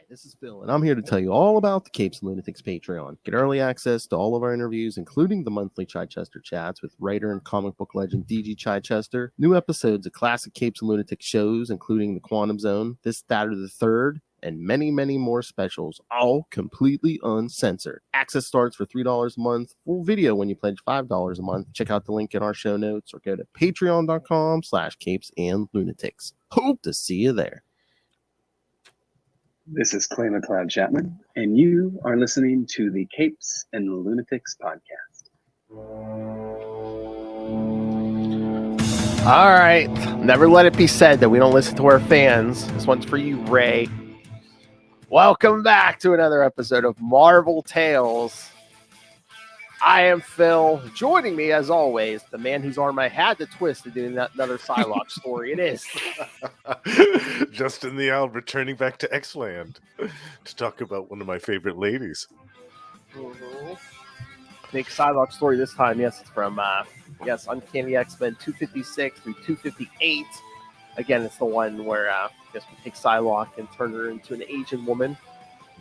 This is Phil, and I'm here to tell you all about the Capes and Lunatics Patreon. Get early access to all of our interviews, including the monthly Chichester chats with writer and comic book legend DG Chichester, new episodes of classic Capes and Lunatics shows, including The Quantum Zone, This, That, or the Third, and many, many more specials, all completely uncensored. Access starts for $3 a month, full video when you pledge $5 a month. Check out the link in our show notes or go to patreon.com/capesandlunatics. Hope to see you there. This is Clay McLeod Chapman, and you are listening to the Capes and Lunatics podcast. All right. Never let it be said that we don't listen to our fans. This one's for you, Ray. Welcome back to another episode of Marvel Tales. I am Phil. Joining me, as always, the man whose arm I had to twist to do another Psylocke story. It is Justin the Owl returning back to X-Land to talk about one of my favorite ladies. Big Psylocke story this time. Yes, it's from Uncanny X-Men 256 through 258. Again, it's the one where I guess we take Psylocke and turn her into an Asian woman.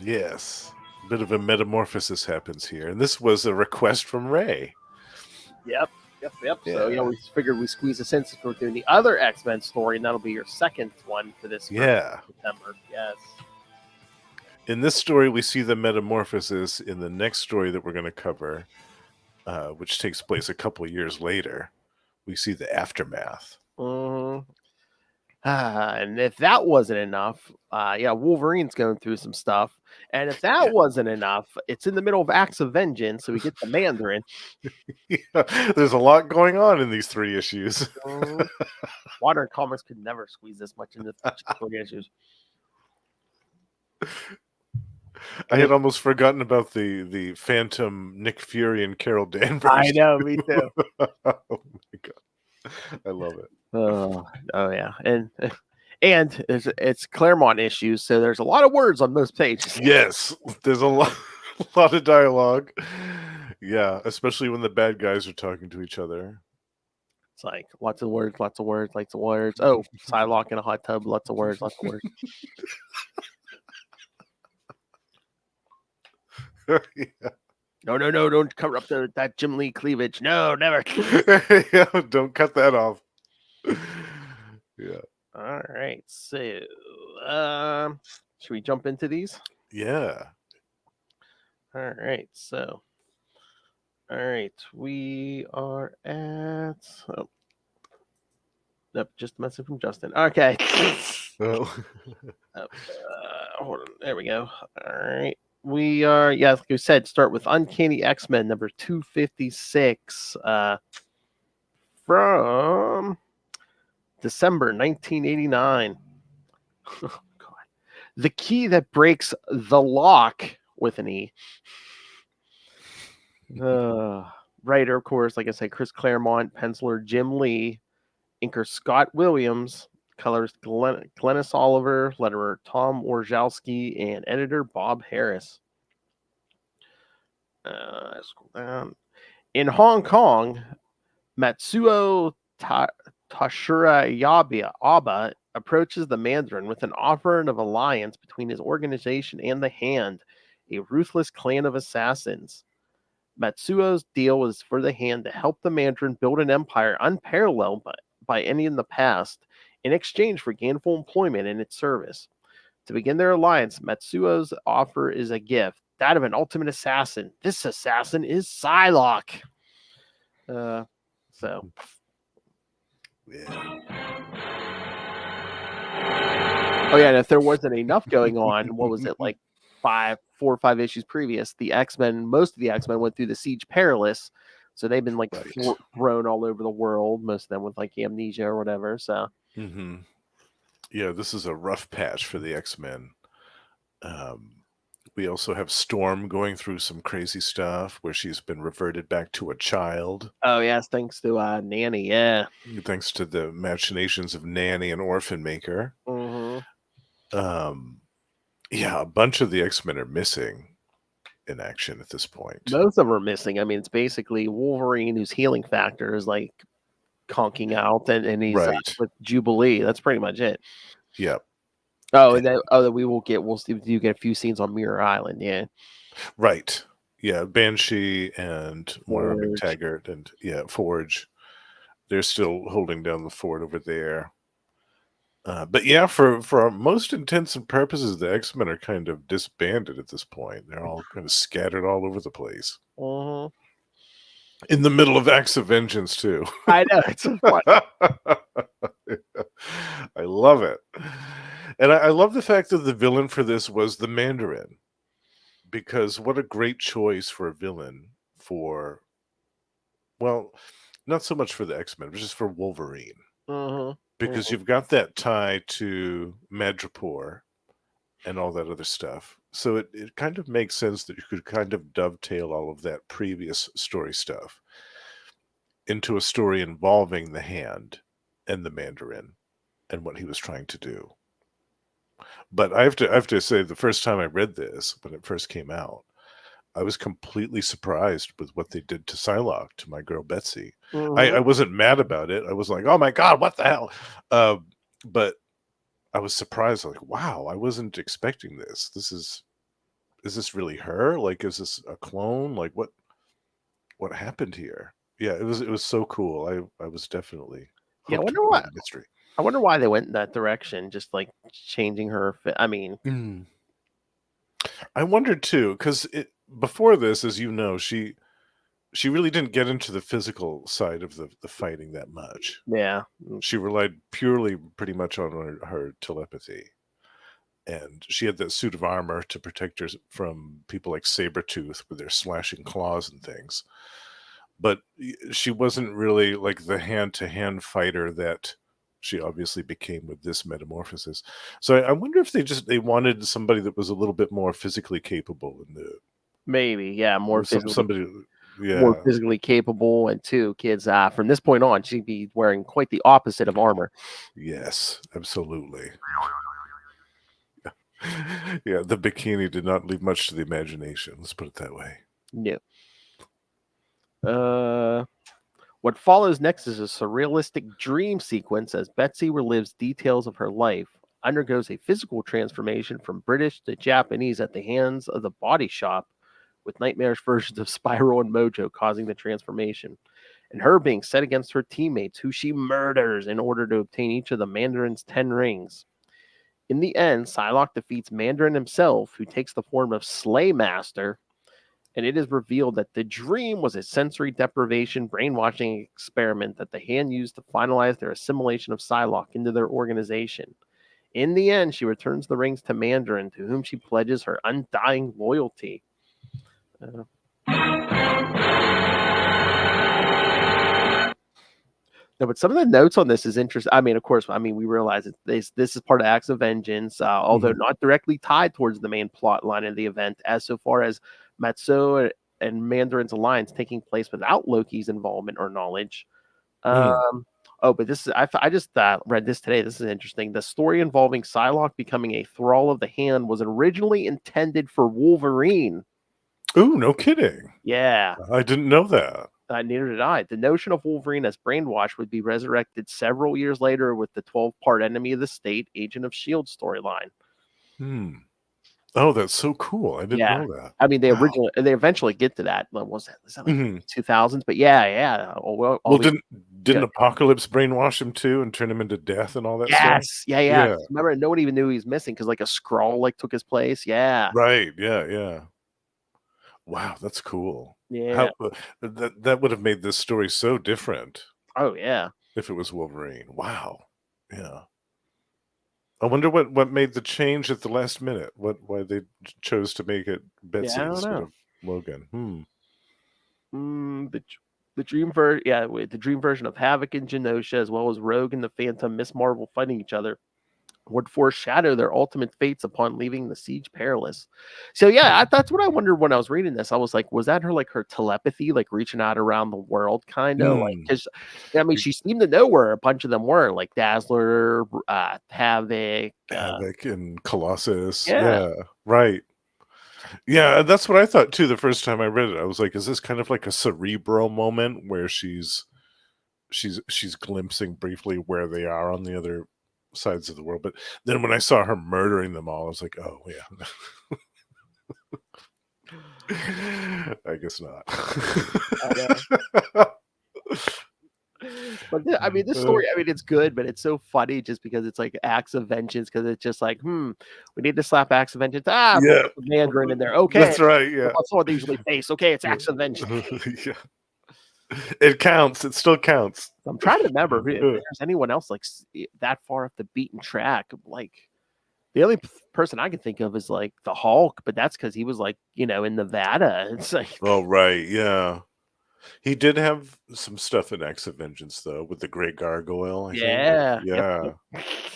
Yes. A bit of a metamorphosis happens here. And this was a request from Ray. Yep. Yeah. So, we figured we squeeze this in since we're doing the other X-Men story, and that'll be your second one for this September. Yes. In this story, we see the metamorphosis. In the next story that we're going to cover, which takes place a couple of years later, we see the aftermath. And if that wasn't enough, Wolverine's going through some stuff. And if that wasn't enough, it's in the middle of Acts of Vengeance, so we get the Mandarin. There's a lot going on in these 3 issues. Modern comics could never squeeze this much into 3 issues. I had almost forgotten about the Phantom, Nick Fury, and Carol Danvers. I know, me too. Oh my god, I love it. Oh yeah, and it's Claremont issues, so there's a lot of words on most pages. Yes, there's a lot of dialogue. Yeah, especially when the bad guys are talking to each other. It's like lots of words. Oh, Psylocke in a hot tub. Lots of words. Yeah. No, don't cover up that Jim Lee cleavage. No, never. Yeah, don't cut that off. Yeah. All right. So, should we jump into these? Yeah. All right. So, we are at. Oh. Nope, just a message from Justin. Okay. Oh. Hold on. There we go. All right. We are, like we said, start with Uncanny X-Men number 256 from December 1989. Oh, God. The key that breaks the lock with an E. Writer, of course, like I said, Chris Claremont, penciler Jim Lee, inker Scott Williams, colors Glennis Oliver, letterer Tom Orzalski, and editor Bob Harris. Scroll down. In Hong Kong, Matsuo Tashura Aba approaches the Mandarin with an offer of alliance between his organization and the Hand, a ruthless clan of assassins. Matsuo's deal was for the Hand to help the Mandarin build an empire unparalleled by any in the past, in exchange for gainful employment in its service. To begin their alliance, Matsuo's offer is a gift, that of an ultimate assassin. This assassin is Psylocke. Yeah. Oh yeah, and if there wasn't enough going on, what was it, like 4 or 5 issues previous, most of the X-Men went through the Siege Perilous, so they've been thrown all over the world, most of them with like amnesia or whatever, so. Mm-hmm. Yeah, this is a rough patch for the X-Men. We also have Storm going through some crazy stuff where she's been reverted back to a child. Oh, yes, thanks to Nanny, yeah. Thanks to the machinations of Nanny and Orphan Maker. Mm-hmm. A bunch of the X-Men are missing in action at this point. Most of them are missing. I mean, it's basically Wolverine, whose healing factor is like conking out, and he's with Jubilee. That's pretty much it. Yep. Oh, that we will get. We'll see. You get a few scenes on Mirror Island. Yeah. Right. Yeah, Banshee and Moira Forge. McTaggart and Forge. They're still holding down the fort over there. But yeah, for most intents and purposes, the X-Men are kind of disbanded at this point. They're all kind of scattered all over the place. Uh-huh. In the middle of acts of vengeance, too. I know, it's so fun. I love it. And I love the fact that the villain for this was the Mandarin. Because what a great choice for a villain for, well, not so much for the X-Men, but just for Wolverine. Uh-huh. Because you've got that tie to Madripoor and all that other stuff. So it kind of makes sense that you could kind of dovetail all of that previous story stuff into a story involving the Hand and the Mandarin and what he was trying to do. But I have to say, the first time I read this, when it first came out, I was completely surprised with what they did to Psylocke, to my girl Betsy. I wasn't mad about it. I was like, oh my God, what the hell? But I was surprised, like, wow, I wasn't expecting this. Is this really her? Like, is this a clone? Like, what happened here? Yeah, it was so cool. I was definitely Yeah, I hooked wonder by why. the mystery. I wonder why they went in that direction, just like changing her. I mean, I wondered too, because before this, as you know, she really didn't get into the physical side of the fighting that much. yeah. She relied purely pretty much on her telepathy. And she had that suit of armor to protect her from people like Sabretooth with their slashing claws and things. But she wasn't really like the hand-to-hand fighter that she obviously became with this metamorphosis. So I wonder if they wanted somebody that was a little bit more physically capable in the Maybe, yeah, more somebody, more yeah. physically capable, and two kids. From this point on, she'd be wearing quite the opposite of armor. Yes, absolutely. Yeah, the bikini did not leave much to the imagination. Let's put it that way. No. What follows next is a surrealistic dream sequence as Betsy relives details of her life, undergoes a physical transformation from British to Japanese at the hands of the body shop, with nightmarish versions of Spiral and Mojo causing the transformation, and her being set against her teammates, who she murders in order to obtain each of the Mandarin's 10 rings. In the end, Psylocke defeats Mandarin himself, who takes the form of Slaymaster, and it is revealed that the dream was a sensory deprivation brainwashing experiment that the Hand used to finalize their assimilation of Psylocke into their organization. In the end, she returns the rings to Mandarin, to whom she pledges her undying loyalty. No, but some of the notes on this is interesting. I mean, of course, we realize that this is part of Acts of Vengeance, although not directly tied towards the main plot line of the event, as so far as Matsuo and Mandarin's alliance taking place without Loki's involvement or knowledge. But this is I just read this today. This is interesting. The story involving Psylocke becoming a thrall of the Hand was originally intended for Wolverine. Ooh, no kidding. Yeah. I didn't know that. Neither did I. The notion of Wolverine as brainwashed would be resurrected several years later with the 12-part Enemy of the State, Agent of S.H.I.E.L.D. storyline. Oh, that's so cool. I didn't know that. I mean, they eventually get to that. What was that? Was that like 2000s? But yeah. Well, didn't Apocalypse brainwash him too and turn him into death and all that stuff? Yes. Yeah. Remember, no one even knew he was missing because like a Skrull took his place. Yeah. Right. Yeah. Wow, that's cool. Yeah. That would have made this story so different. Oh yeah. If it was Wolverine. Wow. Yeah. I wonder what made the change at the last minute. Why they chose to make it Betsy instead of Logan. The dream the dream version of Havoc and Genosha, as well as Rogue and the Phantom, Miss Marvel fighting each other, would foreshadow their ultimate fates upon leaving the siege perilous. So yeah, that's what I wondered when I was reading this. I was like, was that her telepathy, like reaching out around the world, kind of like? Because she seemed to know where a bunch of them were, like Dazzler, Havoc, and Colossus. Yeah, right. Yeah, that's what I thought too. The first time I read it, I was like, is this kind of like a Cerebro moment where she's glimpsing briefly where they are on the other sides of the world. But then when I saw her murdering them all, I was like, oh yeah. I guess not. I know. But I mean, this story, I mean, it's good, but it's so funny just because it's like acts of vengeance. Because it's just like, we need to slap acts of vengeance. We'll Yeah. put the Mandarin in there. Okay, That's right. Yeah. that's what they usually face. Okay, it's acts of vengeance. Yeah. It counts. It still counts. I'm trying to remember if there's anyone else like that far off the beaten track. Like the only person I can think of is like the Hulk, but that's because he was like, in Nevada. It's like, oh right, yeah. He did have some stuff in Acts of Vengeance though, with the Great Gargoyle. I think. yeah.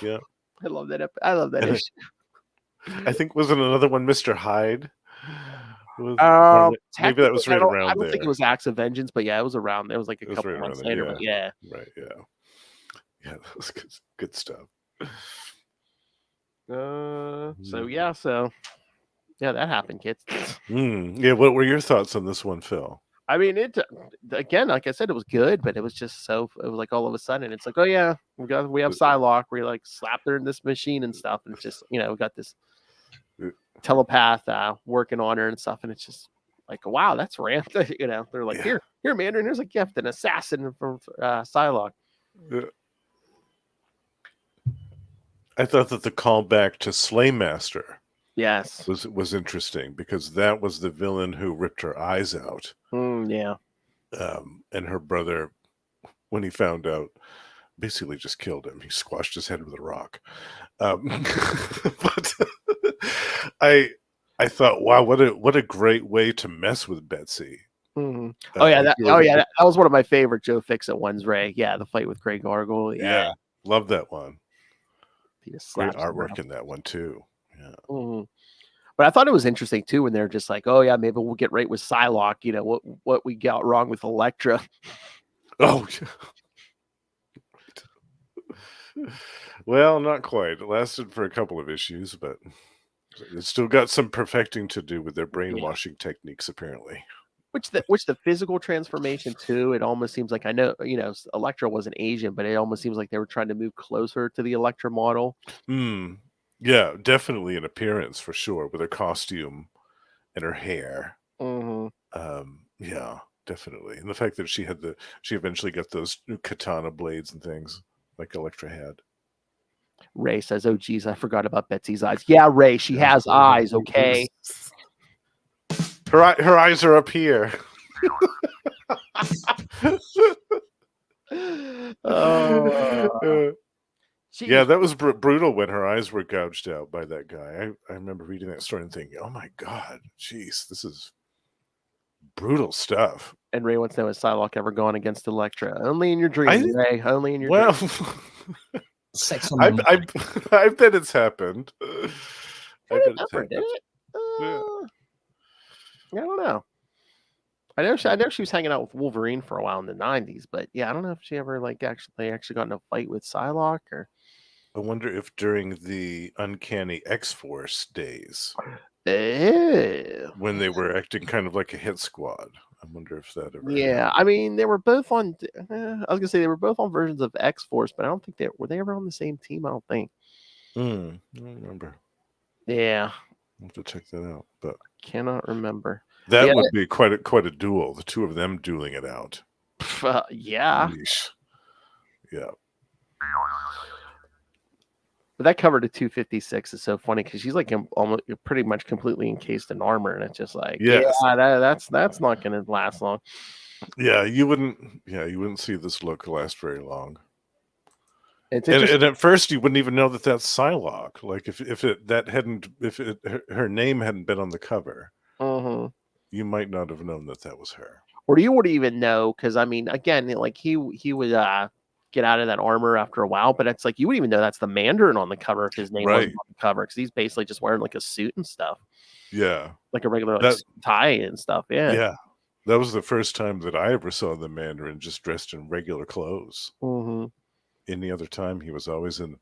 Yeah. I love that. I love that issue. I think wasn't another one Mr. Hyde. Maybe that was right around there. I don't think it was Acts of Vengeance, but yeah, it was around. It was like a couple right months there, later. But yeah, right, yeah, that was good stuff. So yeah, that happened, kids. Yeah, what were your thoughts on this one, Phil? I mean, it again, like I said, it was good, but it was just it was like all of a sudden, it's like, oh yeah, we have Psylocke. We like slapped her in this machine and stuff, and it's just we got this telepath working on her and stuff, and it's just like, wow, that's random. They're like, here, Mandarin, here's a gift, an assassin from Psylocke. Yeah. I thought that the callback to Slaymaster, yes, was interesting because that was the villain who ripped her eyes out. Yeah. And her brother, when he found out, basically just killed him. He squashed his head with a rock. But I thought, wow, what a great way to mess with Betsy. Mm-hmm. That was one of my favorite Joe Fixit ones, Ray. Yeah, the fight with Great Gargoyle. Yeah, love that one. Great artwork around in that one too. Yeah. Mm-hmm. But I thought it was interesting too when they're just like, oh yeah, maybe we'll get right with Psylocke. What we got wrong with Elektra. Oh. Well, not quite. It lasted for a couple of issues, but it's still got some perfecting to do with their brainwashing techniques, apparently. Which the physical transformation too, it almost seems like, I know, Elektra wasn't Asian, but it almost seems like they were trying to move closer to the Elektra model. Yeah, definitely an appearance for sure, with her costume and her hair. Yeah, definitely. And the fact that she eventually got those katana blades and things like Elektra had. Ray says, oh geez, I forgot about Betsy's eyes. Yeah, Ray, she has eyes, okay? Her eyes are up here. Yeah, that was brutal when her eyes were gouged out by that guy. I remember reading that story and thinking, oh my God, jeez, this is brutal stuff. And Ray wants to know, has Psylocke ever gone against Elektra? Only in your dreams, Ray. Only in your dreams. I bet it's happened. I don't know. I know she was hanging out with Wolverine for a while in the 90s, but yeah, I don't know if she ever actually got in a fight with Psylocke. Or I wonder if during the Uncanny X-Force days, when they were acting kind of like a hit squad, I wonder if that ever happened. I mean, they were both on. I was gonna say they were both on versions of X-Force, but I don't think were they ever on the same team. I don't think. I don't remember. Yeah, I'll have to check that out, but cannot remember. That would be quite a duel. The two of them dueling it out. Yeah. Yeesh. Yeah. But that cover to 256 is so funny because she's like almost pretty much completely encased in armor, and it's just like, that's not going to last long. Yeah, you wouldn't see this look last very long. And at first, you wouldn't even know that that's Psylocke. Like if her name hadn't been on the cover. You might not have known that was her. Or you wouldn't even know, because I mean, again, like he would get out of that armor after a while, but it's like you wouldn't even know that's the Mandarin on the cover if his name wasn't on the cover, because he's basically just wearing like a suit and stuff. Yeah. Like a regular tie and stuff. Yeah. Yeah. That was the first time that I ever saw the Mandarin just dressed in regular clothes. Any other time, he was always in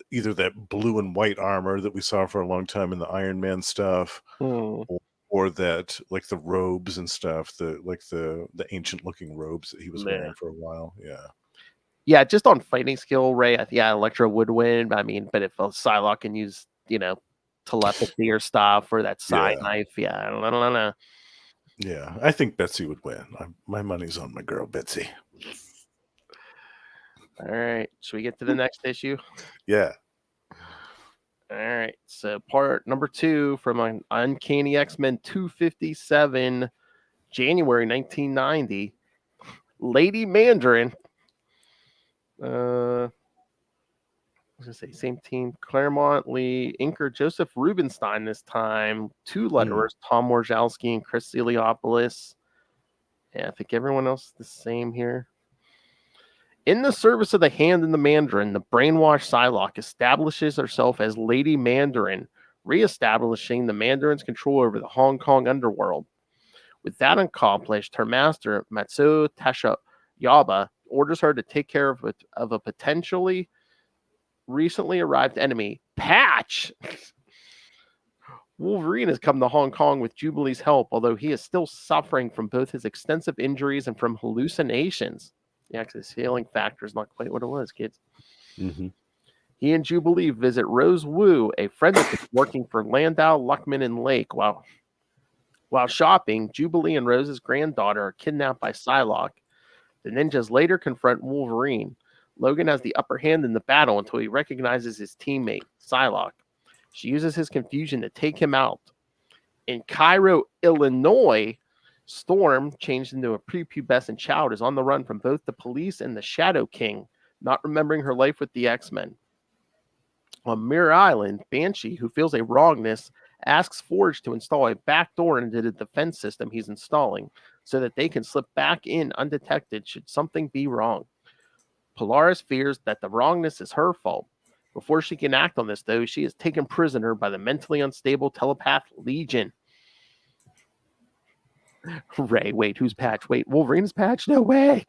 either that blue and white armor that we saw for a long time in the Iron Man stuff, or that like the robes and stuff, the ancient looking robes that he was wearing for a while. Yeah. Yeah, just on fighting skill, Ray. Yeah, Electro would win. I mean, but if Psylocke can use, telepathy or stuff or that side Yeah. knife, yeah, I don't know. Yeah, I think Betsy would win. My money's on my girl Betsy. All right, should we get to the next issue? Yeah. All right, so part number 2 from Uncanny X-Men 257, January 1990. Lady Mandarin. I was gonna say same team. Claremont, Lee, inker Joseph Rubinstein this time. 2 letterers, Tom Morzalski and Chris Eliopoulos. Yeah, I think everyone else is the same here. In the service of the Hand and the Mandarin, the brainwashed Psylocke establishes herself as Lady Mandarin, reestablishing the Mandarin's control over the Hong Kong underworld. With that accomplished, her master, Matsuo Tashiyaba, orders her to take care of a potentially recently arrived enemy, Patch. Wolverine has come to Hong Kong with Jubilee's help, although he is still suffering from both his extensive injuries and from hallucinations. Yeah, because his healing factor is not quite what it was, kids. Mm-hmm. He and Jubilee visit Rose Wu, a friend of his working for Landau, Luckman, and Lake. While shopping, Jubilee and Rose's granddaughter are kidnapped by Psylocke. The ninjas later confront Wolverine. Logan has the upper hand in the battle until he recognizes his teammate, Psylocke. She uses his confusion to take him out. In Cairo, Illinois, Storm, changed into a prepubescent child, is on the run from both the police and the Shadow King, not remembering her life with the X-Men. On Mirror Island, Banshee, who feels a wrongness, asks Forge to install a backdoor into the defense system he's installing so that they can slip back in undetected should something be wrong. Polaris fears that the wrongness is her fault. Before she can act on this, though, she is taken prisoner by the mentally unstable telepath Legion. Ray, wait, who's Patch? Wait, Wolverine's Patch? No way.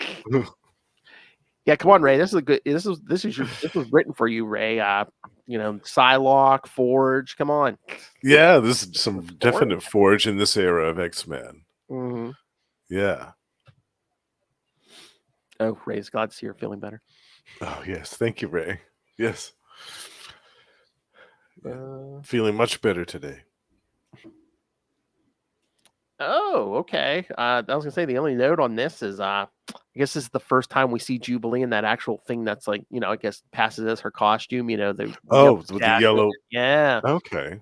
Yeah, come on, Ray. This is a good. This was written for you, Ray. Psylocke, Forge. Come on. Yeah, this is some definite Forge in this era of X-Men. Mm-hmm. Yeah. Oh, Ray's glad to see her feeling better. Oh yes, thank you, Ray. Yes. Feeling much better today. Oh, okay. I was gonna say the only note on this is I guess this is the first time we see Jubilee in that actual thing that's like, I guess passes as her costume, with the yellow. Yeah. Okay.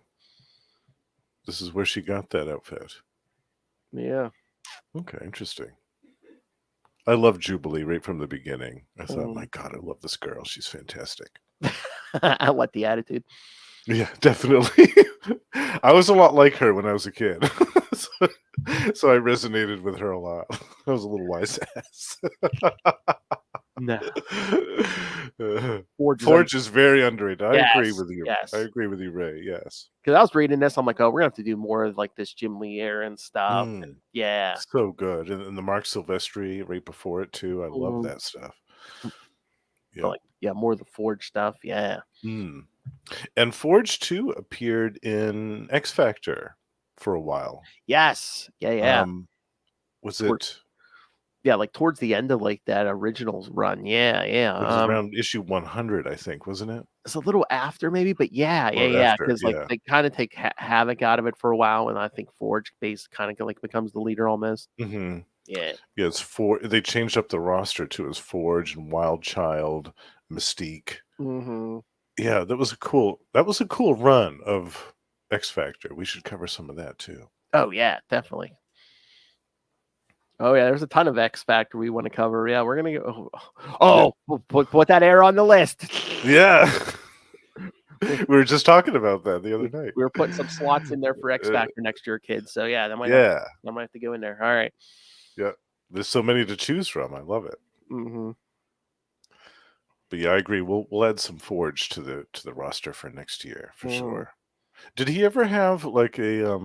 This is where she got that outfit. Yeah. Okay, interesting. I love Jubilee right from the beginning. I thought, my God, I love this girl. She's fantastic. I like the attitude. Yeah, definitely. I was a lot like her when I was a kid. so I resonated with her a lot. I was a little wise ass. No. Forge is very underrated. I agree Yes, with you. yes. I agree with you, Ray. Yes. Because I was reading this, I'm like, oh, we're gonna have to do more of like this Jim Lee era and stuff. And yeah. So good. And the Mark Silvestri right before it too. I love that stuff. Yeah. More of the Forge stuff. Yeah. And Forge too appeared in X Factor for a while. Yes. Yeah. Was it? Yeah, like towards the end of like that originals run. Yeah. It was around issue 100, I think, wasn't it? It's a little after maybe, but yeah. Because like they kind of take havoc out of it for a while, and I think Forge base kind of like becomes the leader almost. Mm-hmm. Yeah. Yeah, it's they changed up the roster too. It was Forge and Wild Child, Mystique. Mm-hmm. Yeah, that was a cool run of X Factor. We should cover some of that too. Oh yeah, definitely. Oh yeah, there's a ton of X Factor we want to cover. Yeah, we're gonna go. Oh, put that era on the list. Yeah, we were just talking about that the other night. We were putting some slots in there for X Factor next year, kids. So yeah, that might have to go in there. All right. Yeah, there's so many to choose from. I love it. Mm-hmm. But yeah, I agree. We'll add some Forge to the roster for next year for sure. Did he ever have like a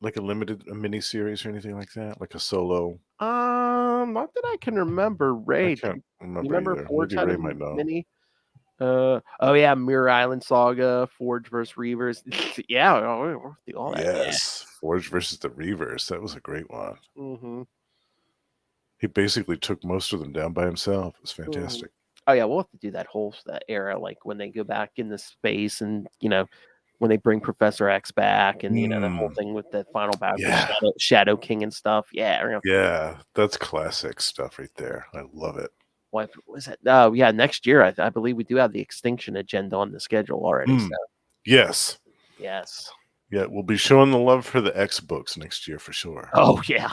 mini series or anything like that, like a solo? Not that I can remember. Ray, I can't remember. You remember either. Forge Maybe had Ray might know. mini? Oh yeah, Mirror Island Saga, Forge versus Reavers. Yeah, all that. Yes, Forge versus the Reavers. That was a great one. Mm-hmm. He basically took most of them down by himself. It's fantastic. Oh yeah, we'll have to do that whole era, like when they go back into space, and when they bring Professor X back, and the whole thing with the final battle, Yeah. Shadow King and stuff. Yeah, Yeah, that's classic stuff right there. I love it. what was it? Oh yeah, next year I believe we do have the Extinction Agenda on the schedule already. So Yes. yes. Yeah, we'll be showing the love for the X books next year for sure. Oh yeah.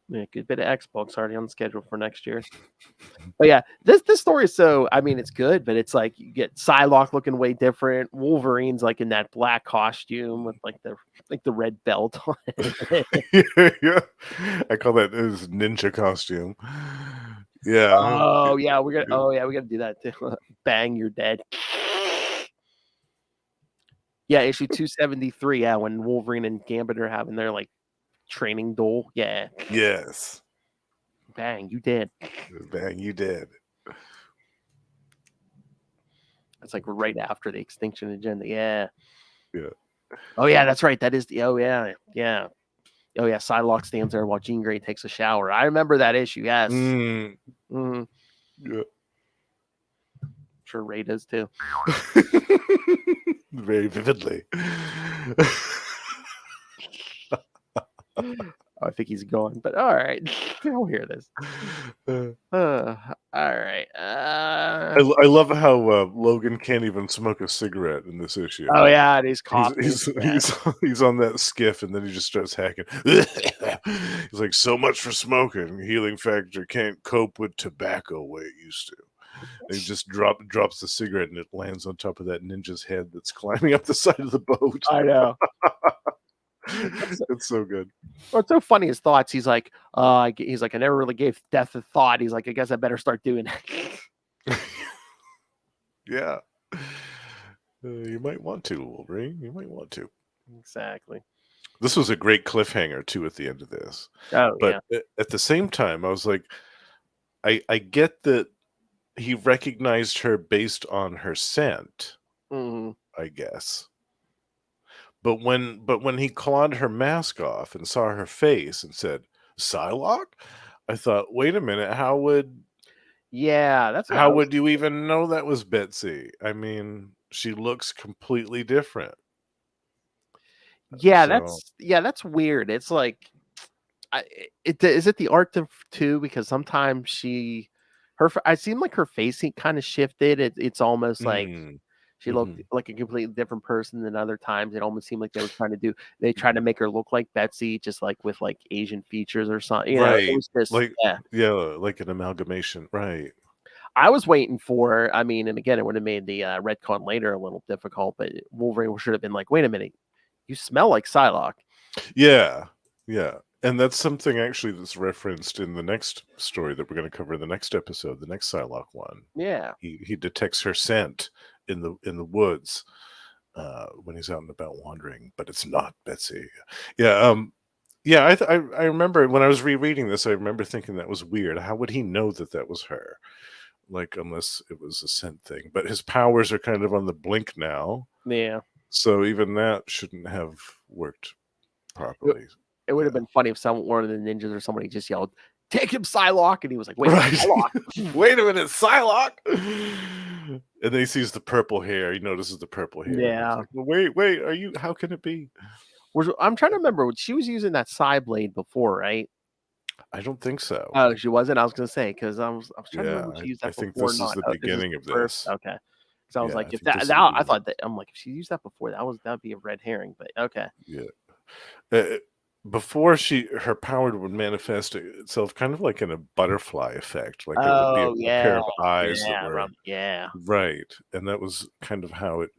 Yeah, good bit of Xbox already on the schedule for next year. But yeah, this story is it's good, but it's like you get Psylocke looking way different. Wolverine's like in that black costume with like the red belt on it. Yeah. I call that his ninja costume. Yeah. Oh yeah, we gotta do that too. Bang, you're dead. Yeah, issue 273. Yeah, when Wolverine and Gambit are having their like training duel. Yeah. Yes. Bang, you dead. Bang, you did. It's like right after the Extinction Agenda. Yeah. Yeah. Oh yeah, that's right. That is the. Oh yeah. Oh yeah. Psylocke stands there while Jean Grey takes a shower. I remember that issue. Yes. Yeah. Sure, Ray does too. Very vividly. I think he's gone, but all right. I'll hear this. All right. I love how Logan can't even smoke a cigarette in this issue. Oh yeah, and he's coughing. He's on that skiff, and then he just starts hacking. He's like, so much for smoking. Healing factor can't cope with tobacco the way it used to. And he just drops the cigarette, and it lands on top of that ninja's head that's climbing up the side of the boat. I know. It's so good. Well, it's so funny, his thoughts. He's like, I never really gave death a thought. He's like, I guess I better start doing it. Yeah. You might want to, Wolverine. You might want to. Exactly. This was a great cliffhanger, too, at the end of this. Oh, but at the same time, I was like, I get that he recognized her based on her scent, I guess. But when he clawed her mask off and saw her face and said, Psylocke? I thought, wait a minute, how would you even know that was Betsy? I mean, she looks completely different. Yeah, that's weird. It's like, is it the art too? Because sometimes I seem like her face kind of shifted. It's almost like she looked like a completely different person than other times. It almost seemed like they tried to make her look like Betsy, just like with like Asian features or something. Right. It was just, like an amalgamation. Right. I was waiting for, and again, it would have made the retcon later a little difficult, but Wolverine should have been like, wait a minute, you smell like Psylocke. Yeah. Yeah. And that's something actually that's referenced in the next story that we're going to cover in the next episode, the next Psylocke one. Yeah. He detects her scent in the woods when he's out and about wandering, but it's not Betsy. Yeah. I remember when I was rereading this, I remember thinking that was weird. How would he know that was her? Like, unless it was a scent thing. But his powers are kind of on the blink now. Yeah. So even that shouldn't have worked properly. It would have been funny if one of the ninjas or somebody just yelled, "Take him, Psylocke!" And he was like, "Wait, Psylocke. Wait a minute, Psylocke!" And then he sees the purple hair. He notices the purple hair. Yeah. Like, well, wait, how can it be? I'm trying to remember. She was using that Psy blade before, right? I don't think so. Oh, she wasn't? I was going to say, because I was trying to remember if she used that before. I think this is the beginning of this. Okay. So I was like, I thought if she used that before, that'd be a red herring, but okay. Yeah. Before her power would manifest itself kind of like in a butterfly effect, like it would be a pair of eyes that were right, and that was kind of how it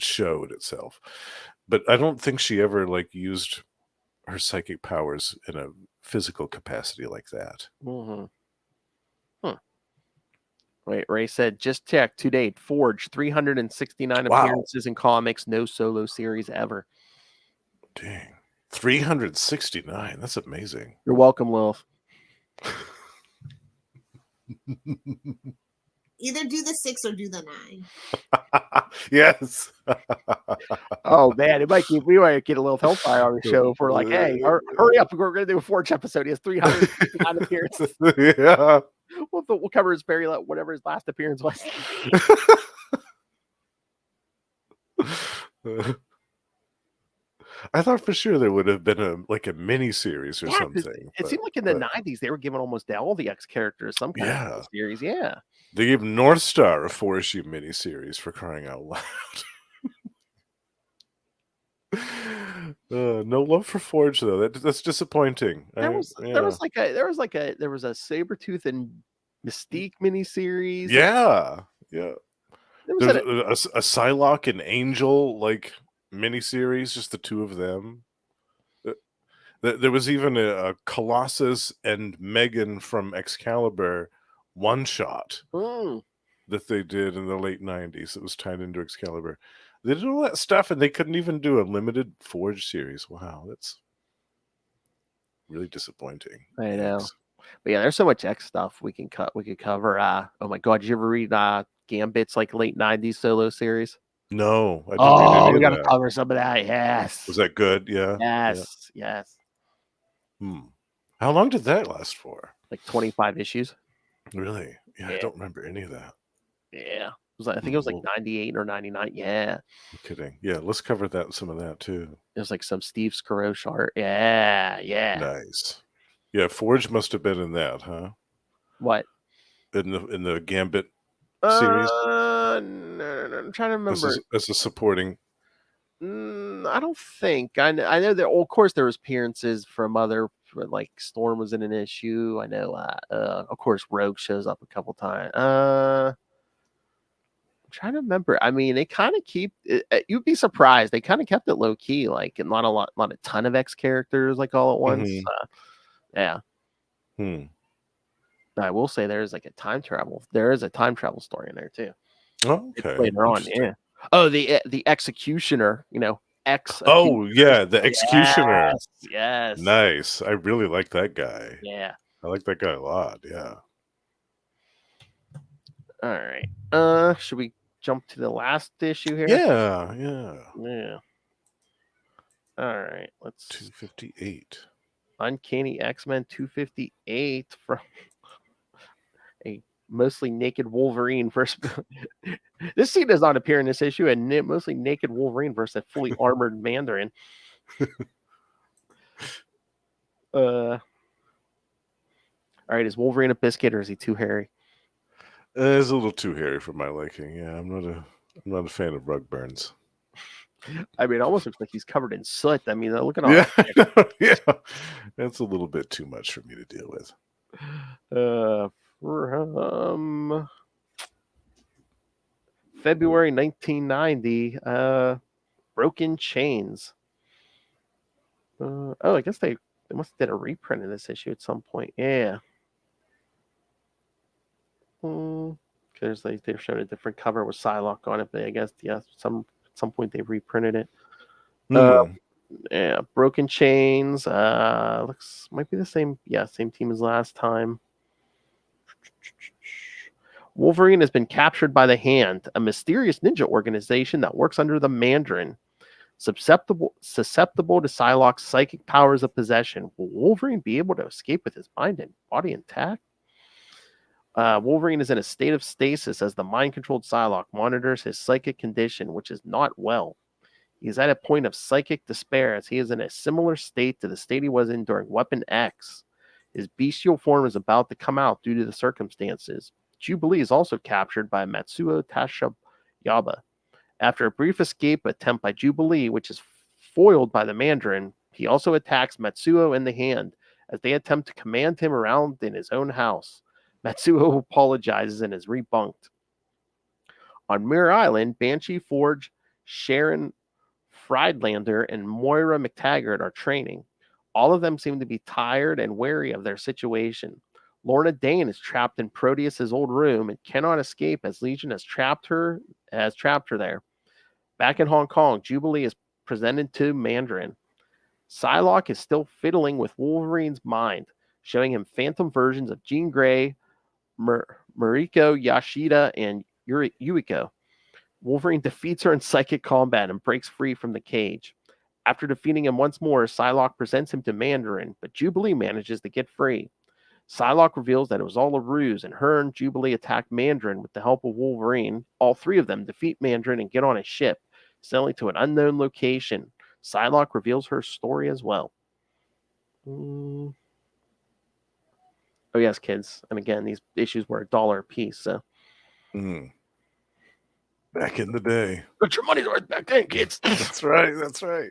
showed itself. But I don't think she ever like used her psychic powers in a physical capacity like that. Wait, Ray said, just check to date, Forge 369 appearances in comics, no solo series ever. Dang. 369. That's amazing. You're welcome, Lilith. Either do the 6 or do the 9. Yes. Oh man, we might get a little hellfire on the show if we're like, hey, hurry up, we're gonna do a Forge episode. He has 359 appearances. Yeah. We'll cover his whatever his last appearance was. I thought for sure there would have been a mini series or something. It seemed like in the 90s they were giving almost all the X characters some kind of series. Yeah. They gave North Star a 4-issue miniseries, for crying out loud. No love for Forge though. That's disappointing. There was a Sabretooth and Mystique miniseries. Yeah. There was a Psylocke and Angel miniseries, just the two of them. There was even a Colossus and Megan from Excalibur one shot that they did in the late 90s. It was tied into Excalibur. They did all that stuff, and they couldn't even do a limited Forge series. Wow, that's really disappointing. I know. But yeah, there's so much X stuff we could cover. Oh my God, did you ever read Gambit's late 90s solo series? No, I didn't read any we of gotta that. cover some of that. Yes. Was that good? Yeah. Yes. How long did that last for? 25 issues. Really? Yeah, I don't remember any of that. Yeah. I think it was 98 or 99. Yeah. I'm kidding. Yeah, let's cover some of that too. It was some Steve Skarosh art. Yeah. Nice. Yeah, Forge must have been in that, huh? What? In the Gambit series? No, I'm trying to remember. As a supporting. I don't think. I know that. Well, of course, there was appearances from other. Storm was in an issue. I know. Of course, Rogue shows up a couple times. I'm trying to remember. I mean, they kind of keep. You'd be surprised. They kind of kept it low key, and not a ton of X characters all at once. Yeah. I will say there is a time travel. There is a time travel story in there too. Oh, okay. Later on, yeah. Oh, the Executioner. X. Oh yeah, the Executioner. Yes. Nice. I really like that guy. Yeah. I like that guy a lot. Yeah. All right. Should we jump to the last issue here? Yeah. All right. Let's 258. Uncanny X-Men 258 from a mostly naked Wolverine versus this scene does not appear in this issue, and mostly naked Wolverine versus a fully armored Mandarin. All right, is Wolverine a biscuit or is he too hairy? It's a little too hairy for my liking. Yeah, I'm not a fan of rug burns. I mean, it almost looks like he's covered in soot. I mean, look at all that. Yeah, that's a little bit too much for me to deal with. From February 1990, Broken Chains. I guess they must have did a reprint of this issue at some point. Yeah. Because they showed a different cover with Psylocke on it, but I guess at some point they reprinted it. Yeah, Broken Chains. Might be the same. Yeah, same team as last time. Wolverine has been captured by the Hand, a mysterious ninja organization that works under the Mandarin. Susceptible to Psylocke's psychic powers of possession, will Wolverine be able to escape with his mind and body intact? Wolverine is in a state of stasis as the mind-controlled Psylocke monitors his psychic condition, which is not well. He is at a point of psychic despair as he is in a similar state to the state he was in during Weapon X. His bestial form is about to come out due to the circumstances. Jubilee is also captured by Matsuo Tashabayaba. After a brief escape attempt by Jubilee, which is foiled by the Mandarin, he also attacks Matsuo and the Hand as they attempt to command him around in his own house. Matsuo apologizes and is rebunked. On Mirror Island, Banshee Forge, Sharon Friedlander, and Moira McTaggart are training. All of them seem to be tired and wary of their situation. Lorna Dane is trapped in Proteus's old room and cannot escape as Legion has trapped her there. Back in Hong Kong, Jubilee is presented to Mandarin. Psylocke is still fiddling with Wolverine's mind, showing him phantom versions of Jean Grey, Mariko Yashida, and Yuiko. Wolverine defeats her in psychic combat and breaks free from the cage. After defeating him once more, Psylocke presents him to Mandarin, but Jubilee manages to get free. Psylocke reveals that it was all a ruse, and her and Jubilee attack Mandarin with the help of Wolverine. All three of them defeat Mandarin and get on a ship, sailing to an unknown location. Psylocke reveals her story as well. Oh, yes, kids. And again, these issues were $1 a piece, so. Back in the day. Put your money's worth back then, kids. That's right. That's right.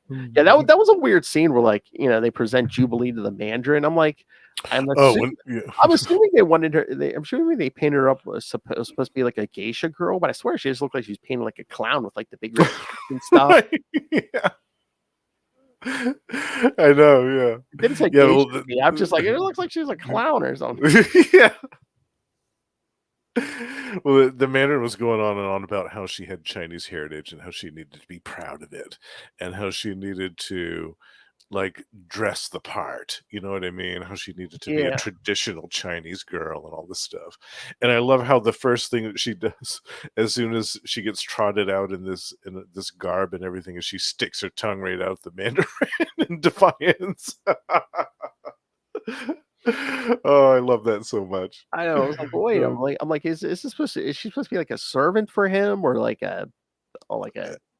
Yeah, that was a weird scene where, like, they present Jubilee to the Mandarin. I'm like, I'm assuming they wanted her. I'm assuming they painted her up was supposed to be like a geisha girl, but I swear she just looked like she was painted like a clown with like the big red and stuff. Yeah. I know. Yeah. It didn't say geisha. I'm just like, it looks like she's a clown or something. Yeah. Well, the Mandarin was going on and on about how she had Chinese heritage and how she needed to be proud of it and how she needed to like dress the part, you know what I mean? How she needed to be a traditional Chinese girl and all this stuff. And I love how the first thing that she does as soon as she gets trotted out in this garb and everything is she sticks her tongue right out the Mandarin in defiance. Oh, I love that so much. I know. I was like, wait, I'm like, is she supposed to be like a servant for him or like a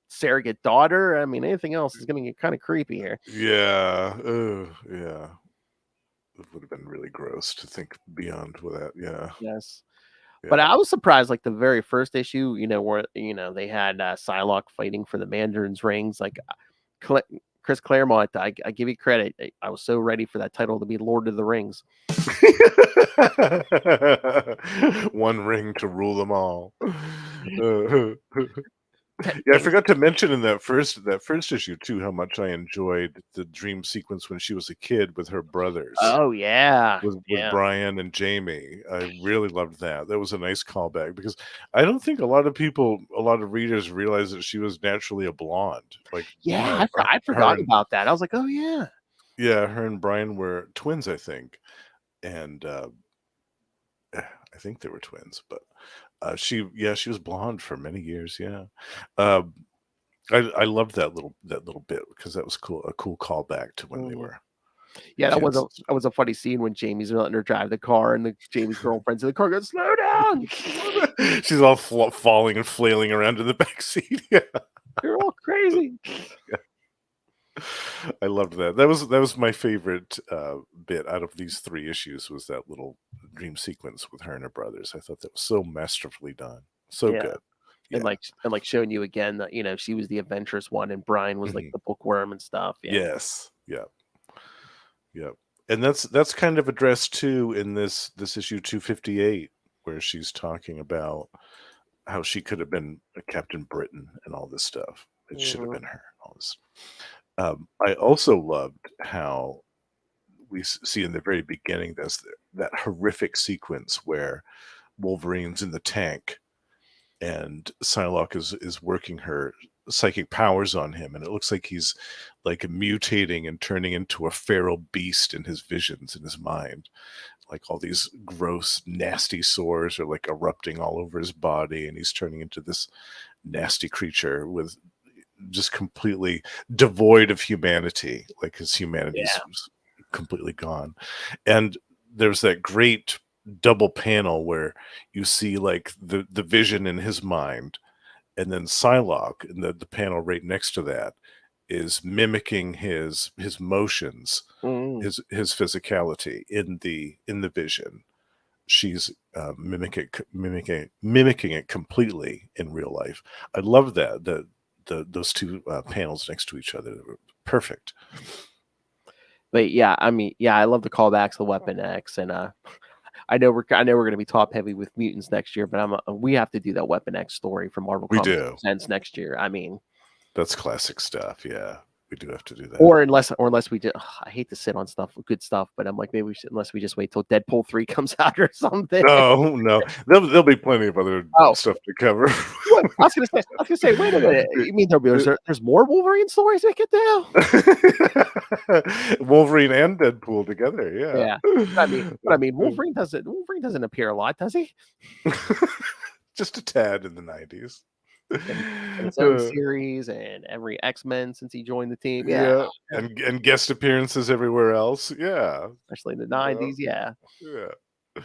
surrogate daughter? I mean, anything else is gonna get kind of creepy here. Yeah. Yeah. It would have been really gross to think beyond that. Yeah. Yes. Yeah. But I was surprised, like the very first issue, where they had Psylocke fighting for the Mandarin's rings, like Chris Claremont, I give you credit. I was so ready for that title to be Lord of the Rings. One ring to rule them all. Yeah, I forgot to mention in that first issue too how much I enjoyed the dream sequence when she was a kid with her brothers. Oh yeah, with Brian and Jamie. I really loved that. That was a nice callback because I don't think a lot of readers realize that she was naturally a blonde. Like I forgot about that. I was like, oh yeah, yeah. Her and Brian were twins, I think, and I think they were twins, but. She was blonde for many years. Yeah, I loved that little bit because that was cool. A cool callback to when they were. Yeah, that was a funny scene when Jamie's letting her drive the car and Jamie's girlfriend's in the car goes, slow down. She's all falling and flailing around in the back seat. Yeah, you're all crazy. Yeah. I loved that. That was my favorite bit out of these 3 issues was that little dream sequence with her and her brothers. I thought that was so masterfully done. So good. Yeah. And like showing you again that she was the adventurous one and Brian was like the bookworm and stuff. Yeah. Yes. Yeah. Yeah. And that's kind of addressed too in this issue 258 where she's talking about how she could have been a Captain Britain and all this stuff. It should have been her. All this. I also loved how we see in the very beginning that horrific sequence where Wolverine's in the tank and Psylocke is working her psychic powers on him, and it looks like he's like mutating and turning into a feral beast in his visions in his mind. Like all these gross, nasty sores are like erupting all over his body, and he's turning into this nasty creature with just completely devoid of humanity, like his humanity is completely gone. And there's that great double panel where you see like the vision in his mind, and then Psylocke in the panel right next to that is mimicking his motions, his physicality in the vision. She's mimicking it completely in real life. I love that those 2 panels next to each other were perfect. But yeah, I mean, I love the callbacks to Weapon X, and I know we're going to be top heavy with mutants next year, but we have to do that Weapon X story from Marvel Comics Presents next year. I mean, that's classic stuff. Yeah, we do have to do that. Or unless we do. I hate to sit on good stuff, but I'm like, maybe unless we just wait till Deadpool 3 comes out or something. No, there'll be plenty of other stuff to cover. What? I was gonna say, wait a minute. You mean there's more Wolverine stories we could do? Wolverine and Deadpool together, yeah. I mean, Wolverine doesn't appear a lot, does he? just a tad in the 90s. And its own series and every X-Men since he joined the team. Yeah, Yeah, and guest appearances everywhere else. Yeah, especially in the you know, 90s. Yeah. yeah,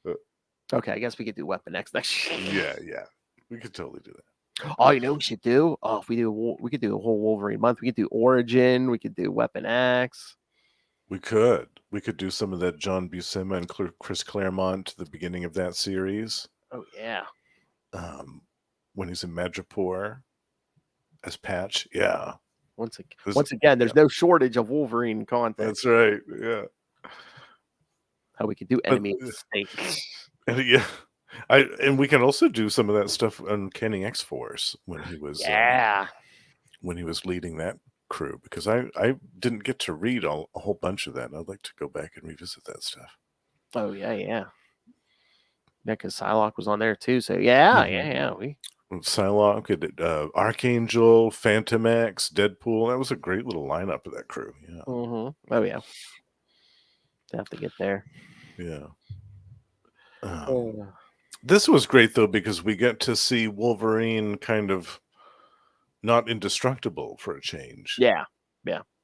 Uh, Okay, I guess we could do Weapon X next year. yeah. We could totally do that. Oh, you know what we should do? Oh, if we could do a whole Wolverine month. We could do Origin. We could do Weapon X. We could do some of that John Buscema and Chris Claremont to the beginning of that series. Oh yeah. When he's in Madripoor as Patch. Yeah, Once again, there's yeah, no shortage of Wolverine content. that's right. Yeah, How we could do but Enemy of the State. and yeah, and we can also do some of that stuff on Uncanny X-Force when he was Yeah. leading that crew, because I didn't get to read a whole bunch of that. And I'd like to go back and revisit that stuff. Oh yeah. Yeah, because Psylocke was on there too. So yeah. We Psylocke, Archangel, Phantom X, Deadpool. That was a great little lineup of that crew. Yeah. Oh yeah. Have to get there. Yeah. Oh. This was great though, because we get to see Wolverine kind of not indestructible for a change. Yeah.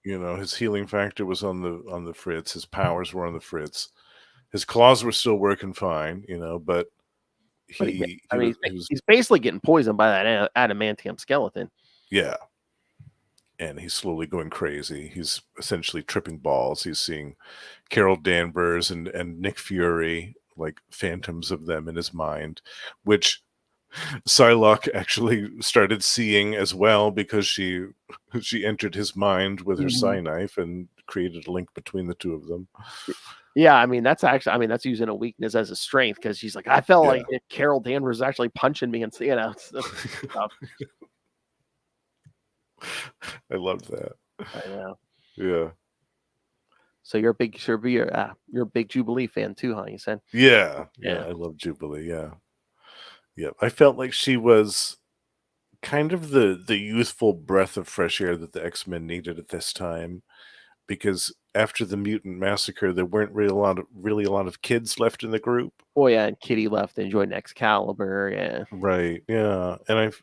His healing factor was on the fritz. His powers were on the fritz. His claws were still working fine, but But he was he's basically getting poisoned by that adamantium skeleton. yeah. And he's slowly going crazy. He's essentially tripping balls. He's seeing Carol Danvers and Nick Fury, like phantoms of them in his mind, which Psylocke actually started seeing as well, because she entered his mind with her psi knife and created a link between the two of them. Yeah, that's using a weakness as a strength, because she's like, I felt like Carol Danvers was actually punching me, and I loved that. I know. Yeah. So you're a big Jubilee fan too, huh? You said. Yeah. I love Jubilee. Yeah. I felt like she was kind of the youthful breath of fresh air that the X-Men needed at this time, because after the mutant massacre, there weren't really a lot of kids left in the group. Oh yeah, and Kitty left and joined Excalibur. Yeah. Right. Yeah. And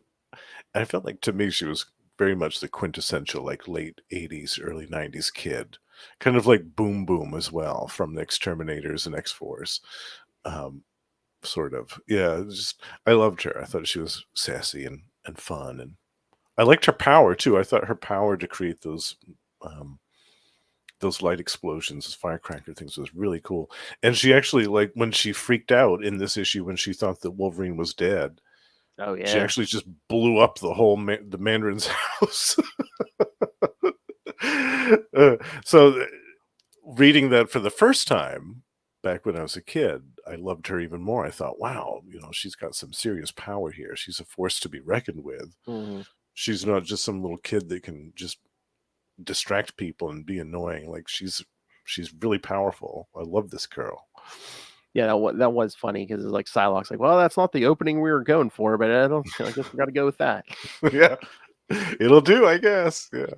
I felt like, to me, she was very much the quintessential like late 80s, early 90s kid, kind of like Boom Boom as well from the Exterminators and X-Force. Sort of. Yeah. I loved her. I thought she was sassy and fun, and I liked her power too. I thought her power to create those light explosions, those firecracker things, was really cool. And she actually, like, when she freaked out in this issue when she thought that Wolverine was dead, Oh yeah. she actually just blew up the whole the Mandarin's house. So reading that for the first time back when I was a kid, I loved her even more. I thought, wow, she's got some serious power here. She's a force to be reckoned with. She's not just some little kid that can just distract people and be annoying. Like, she's really powerful. I love this girl. Yeah, that was funny, because it's like Psylocke's like, well, that's not the opening we were going for, but I guess we got to go with that. Yeah, it'll do, I guess. Yeah.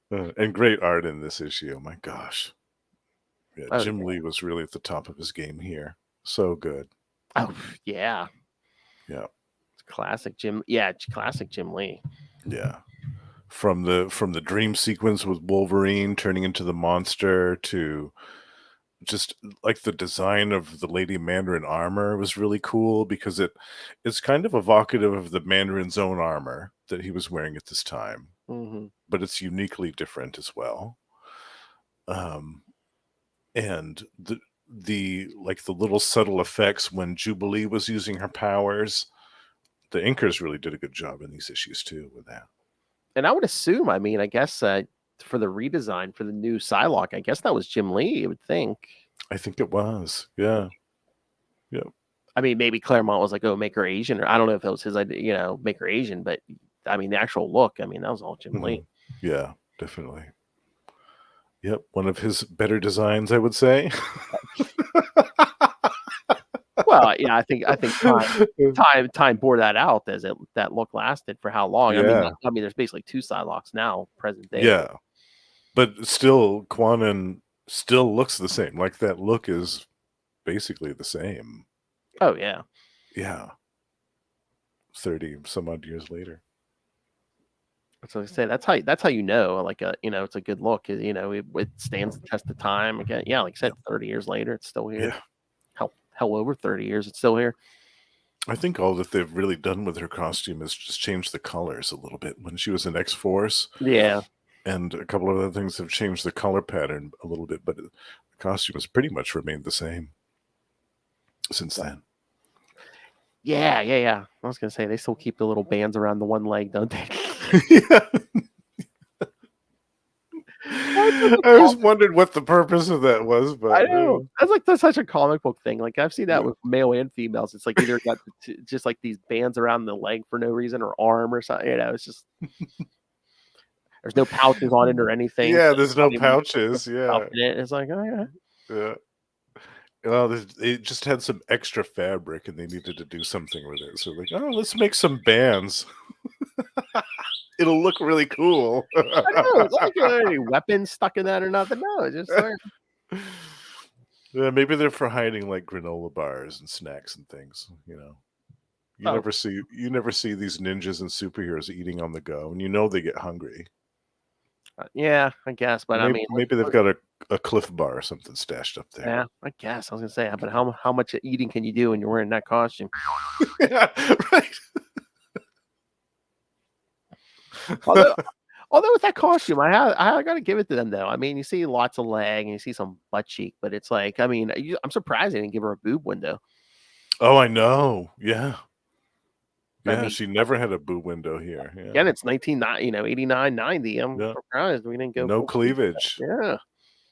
And great art in this issue. Oh my gosh. Yeah, Jim Lee was really at the top of his game here. So good. Oh yeah. Yeah. Classic Jim. Yeah, classic Jim Lee. Yeah. From the dream sequence with Wolverine turning into the monster, to just like the design of the Lady Mandarin armor was really cool, because it's kind of evocative of the Mandarin's own armor that he was wearing at this time, but it's uniquely different as well. And the like the little subtle effects when Jubilee was using her powers, the inkers really did a good job in these issues too with that. And I would assume, I guess for the redesign for the new Psylocke, I guess that was Jim Lee, I would think. I think it was. Yeah. Yep. Maybe Claremont was like, oh, make her Asian, or I don't know if it was his idea, make her Asian, but the actual look, that was all Jim Lee. Yeah, definitely. Yep, one of his better designs, I would say. Well, yeah, I think time bore that out, as that look lasted for how long. Yeah. There's basically two Psylocks now, present day. Yeah, but still, Quanon still looks the same. Like, that look is basically the same. Oh yeah. Yeah. 30 some odd years later. So I say that's how you know, like it's a good look. It stands the test of time. Again, yeah, like I said, 30 years later, it's still here. Yeah. Hell, over 30 years, it's still here. I think all that they've really done with her costume is just change the colors a little bit. When she was in X-Force, Yeah. and a couple of other things have changed the color pattern a little bit, but the costume has pretty much remained the same since then. Yeah. I was gonna say they still keep the little bands around the one leg, don't they? Yeah. I always wondered what the purpose of that was, but I know that's such a comic book thing. Like I've seen that Yeah. with male and females. It's like either got just like these bands around the leg for no reason or arm or something. It's just there's no pouches on it or anything. Yeah, so there's no pouches. stuff Yeah. in it. It's like, oh yeah. Yeah. Well, they just had some extra fabric and they needed to do something with it. So like, oh, let's make some bands. It'll look really cool. I know. It's like any weapons stuck in that or nothing. No, it's just like, Yeah, maybe they're for hiding like granola bars and snacks and things. You Oh. never see these ninjas and superheroes eating on the go, and they get hungry. yeah, I guess. But Maybe, maybe they've got a Cliff Bar or something stashed up there. yeah, I guess I was gonna say. But how much eating can you do when you're wearing that costume? Yeah, right. Although with that costume, I got to give it to them though. I mean, you see lots of leg and you see some butt cheek, but it's like, I mean, I'm surprised they didn't give her a boob window. Oh, I know. Yeah. I Yeah, mean, she never had a boob window here. Yeah. again, it's 89, 90. I'm Yeah. surprised we didn't go No full cleavage. Yeah.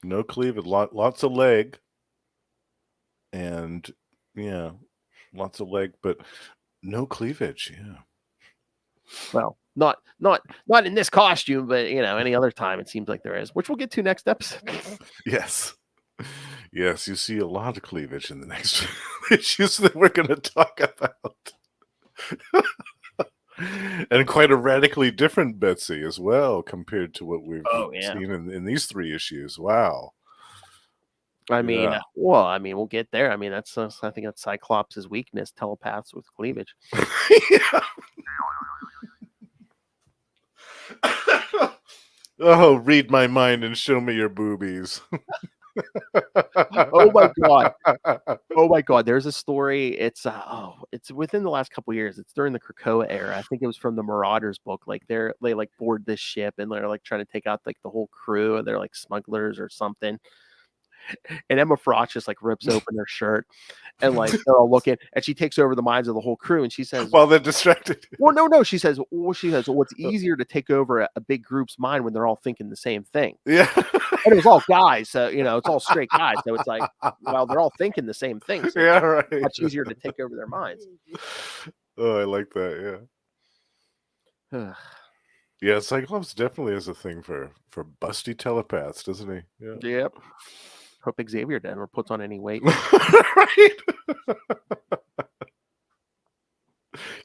No cleavage. Lots of leg. And yeah, lots of leg, but no cleavage. Yeah. Well, not in this costume, but any other time it seems like there is, which we'll get to next episode. Yes. Yes, you see a lot of cleavage in the next issues that we're going to talk about. And quite a radically different Betsy as well compared to what we've seen in these 3 issues. Wow. I mean, we'll get there. I mean, I think that's Cyclops' weakness, telepaths with cleavage. Yeah. Oh, read my mind and show me your boobies. Oh my god, there's a story. It's within the last couple years. It's during the Krakoa era. I think it was from the Marauders book. Like they like board this ship and they're like trying to take out like the whole crew, and they're like smugglers or something. And Emma Frost just like rips open her shirt and like they're all looking, and she takes over the minds of the whole crew, and she says, while they're distracted. Well, no, she says, what's easier to take over a big group's mind when they're all thinking the same thing. Yeah. And it was all guys, so it's all straight guys. So it's like, well, they're all thinking the same thing. So Yeah, right. it's much easier to take over their minds. Oh, I like that, yeah. Yeah, Cyclops definitely has a thing for busty telepaths, doesn't he? Yeah. Yep. Hope Xavier never puts on any weight. Right.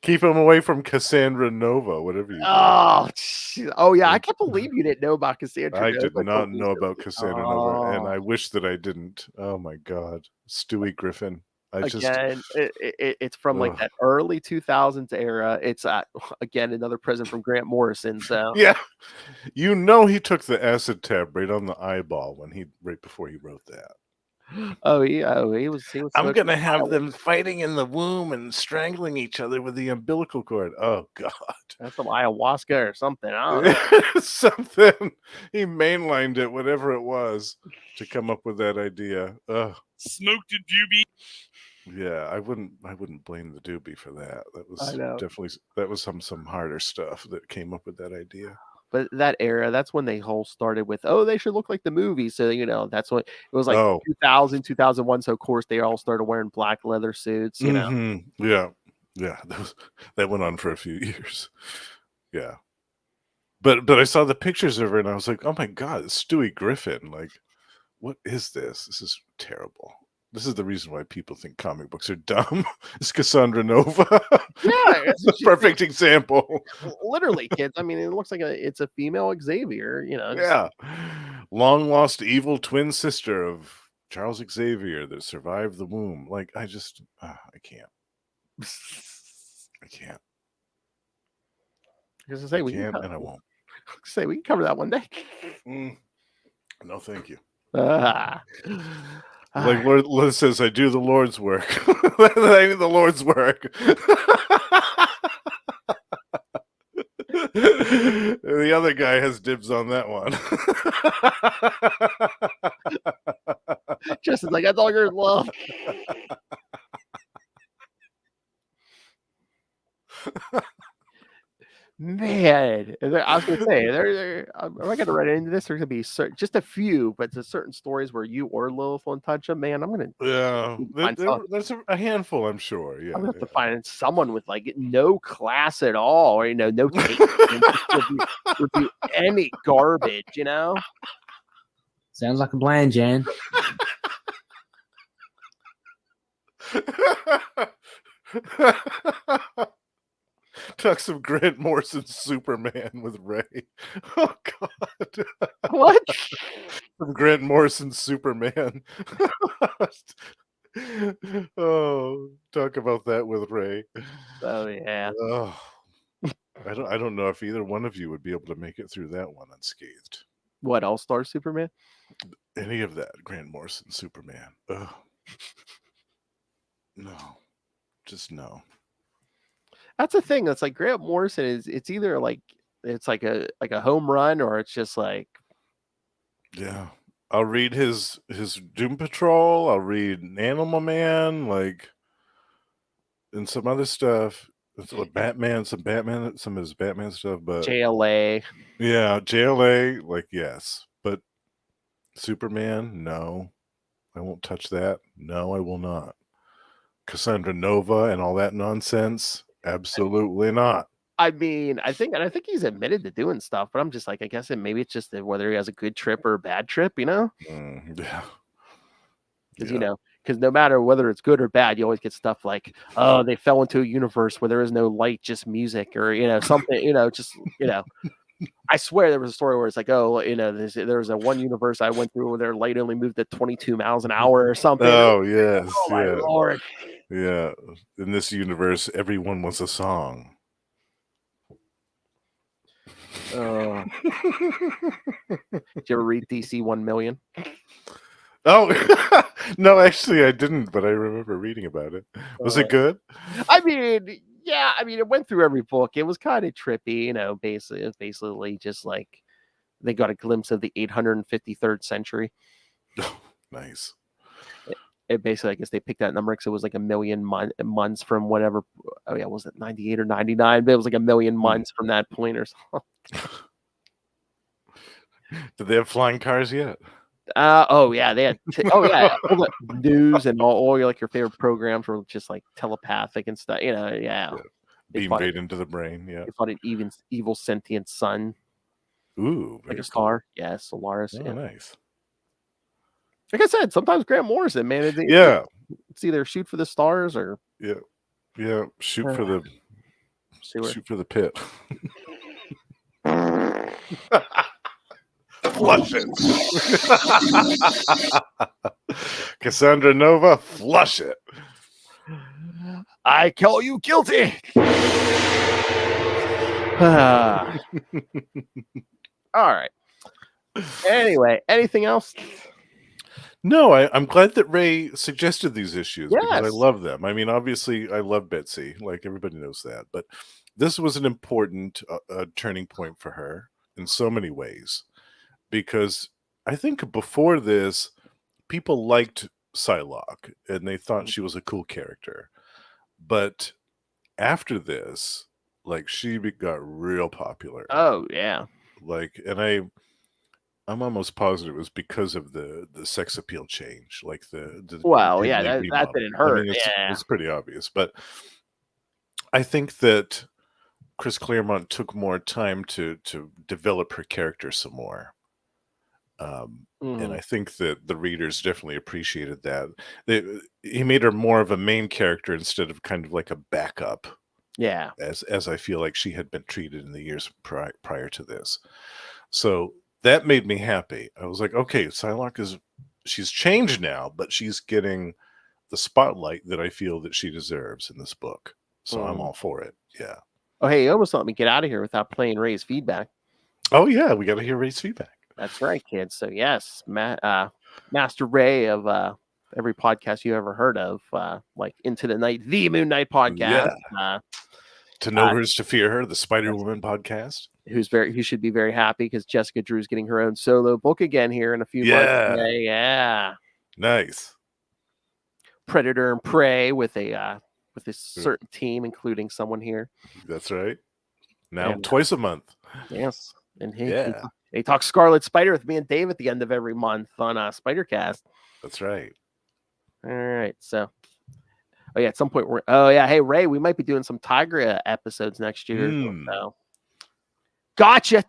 Keep him away from Cassandra Nova, whatever you do. Oh yeah, I can't believe you didn't know about Cassandra I Nova. did not know about Cassandra Nova, and I wish that I didn't. Oh my god. Stewie Griffin. It's from like that early 2000s era. It's again another present from Grant Morrison. So yeah, he took the acid tab right on the eyeball right before he wrote that. Oh yeah, he was. I'm gonna have them fighting in the womb and strangling each other with the umbilical cord. Oh god, that's some ayahuasca or something. I don't know. Something. He mainlined it, whatever it was, to come up with that idea. Smoked a doobie. Yeah, I wouldn't blame the doobie for that. That was some harder stuff that came up with that idea. But that era, that's when they whole started with, they should look like the movie. So, that's what it was like 2000, 2001. So, of course, they all started wearing black leather suits, Mm-hmm. Yeah. Yeah. That went on for a few years. Yeah. But I saw the pictures of her and I was like, oh my God, it's Stewie Griffin. Like, what is this? This is terrible. This is the reason why people think comic books are dumb. It's Cassandra Nova. Yeah, it's a perfect example. Literally, kids. I mean, it looks like it's a female Xavier. Yeah, long lost evil twin sister of Charles Xavier that survived the womb. Like, I can't. I can't. I was gonna say I we can't, can and I won't. say we can cover that one day. No, thank you. Ah. Like Lord says, I do the Lord's work. I mean the Lord's work. The other guy has dibs on that one. Justin's like, that's all your love. Man, I was gonna say, am I gonna write into this? There's gonna be just a few, but there's certain stories where you or Lilith won't touch them. Man, I'm gonna Yeah, find there's a handful, I'm sure. Yeah, I'm gonna have to find someone with like no class at all, or no taste, and just review any garbage. Sounds like a plan, Jan. Talk some Grant Morrison Superman with Ray. Oh God. What? Some Grant Morrison Superman. Oh, talk about that with Ray. Oh yeah. Oh, I don't know if either one of you would be able to make it through that one unscathed. What, All-Star Superman? Any of that Grant Morrison Superman. Ugh. No. Just no. That's the thing. That's like Grant Morrison it's either like it's like a home run, or it's just like, yeah. I'll read his Doom Patrol, I'll read Animal Man, like, and some other stuff. It's like some of his Batman stuff, but JLA. yeah, JLA, like, yes. But Superman, no. I won't touch that. No, I will not. Cassandra Nova and all that nonsense, absolutely not. I mean, I think he's admitted to doing stuff, but I'm just like, I guess maybe it's just whether he has a good trip or a bad trip, Yeah. Because because no matter whether it's good or bad, you always get stuff like, oh, they fell into a universe where there is no light, just music, or something, I swear there was a story where it's like, oh, there was a one universe I went through where their light only moved at 22 miles an hour or something. Oh, yes. Oh my Lord. Yeah. In this universe, everyone was a song. Did you ever read DC 1,000,000? Oh, no, actually I didn't, but I remember reading about it. Was it good? I mean, yeah, it went through every book. It was kind of trippy, basically. It was basically just like they got a glimpse of the 853rd century. Oh, nice. It basically, I guess they picked that number because it was like a million months from whatever. Oh yeah, was it 98 or 99? But it was like a million months from that point or something. Did they have flying cars yet? Oh yeah, they had. All the news and all your favorite programs were just like telepathic and stuff. Yeah. Beam right into the brain. Yeah. They fought an evil sentient sun. Ooh, like a car. Yeah, Solaris. Oh, yeah. Nice. Like I said, sometimes Grant Morrison, man. It's either shoot for the stars or shoot for the sewer. Shoot for the pit. Flush it. Cassandra Nova, flush it. I call you guilty. All right. Anyway, anything else? No, I'm glad that Ray suggested these issues because I Yes. love them. I mean, obviously, I love Betsy, like everybody knows that, but this was an important turning point for her in so many ways because I think before this, people liked Psylocke and they thought she was a cool character, but after this, like she got real popular. Oh yeah. Like, and I'm almost positive it was because of the sex appeal change, like the Well, yeah, Jubilee that remodel. didn't hurt. It's pretty obvious, but I think that Chris Claremont took more time to develop her character some more. And I think that the readers definitely appreciated that. He made her more of a main character instead of kind of like a backup. Yeah. As I feel like she had been treated in the years prior to this. So that made me happy. I was like, okay, Psylocke she's changed now, but she's getting the spotlight that I feel that she deserves in this book. So I'm all for it. Yeah. Oh, hey, you almost let me get out of here without playing Ray's feedback. Oh yeah, we got to hear Ray's feedback. That's right, kids. So yes, Master Ray of every podcast you ever heard of, like Into the Night, the Moon Knight podcast. Yeah. To Know Hers to Fear Her, the Spider-Woman podcast. Who should be very happy because Jessica Drew's getting her own solo book again here in a few months. Yeah. Nice. Predator and Prey with a certain team, including someone here. That's right. Now And, twice a month. Yes. And he talks Scarlet Spider with me and Dave at the end of every month on Spidercast. That's right. All right. So, at some point hey, Ray, we might be doing some Tigra episodes next year. So. Gotcha.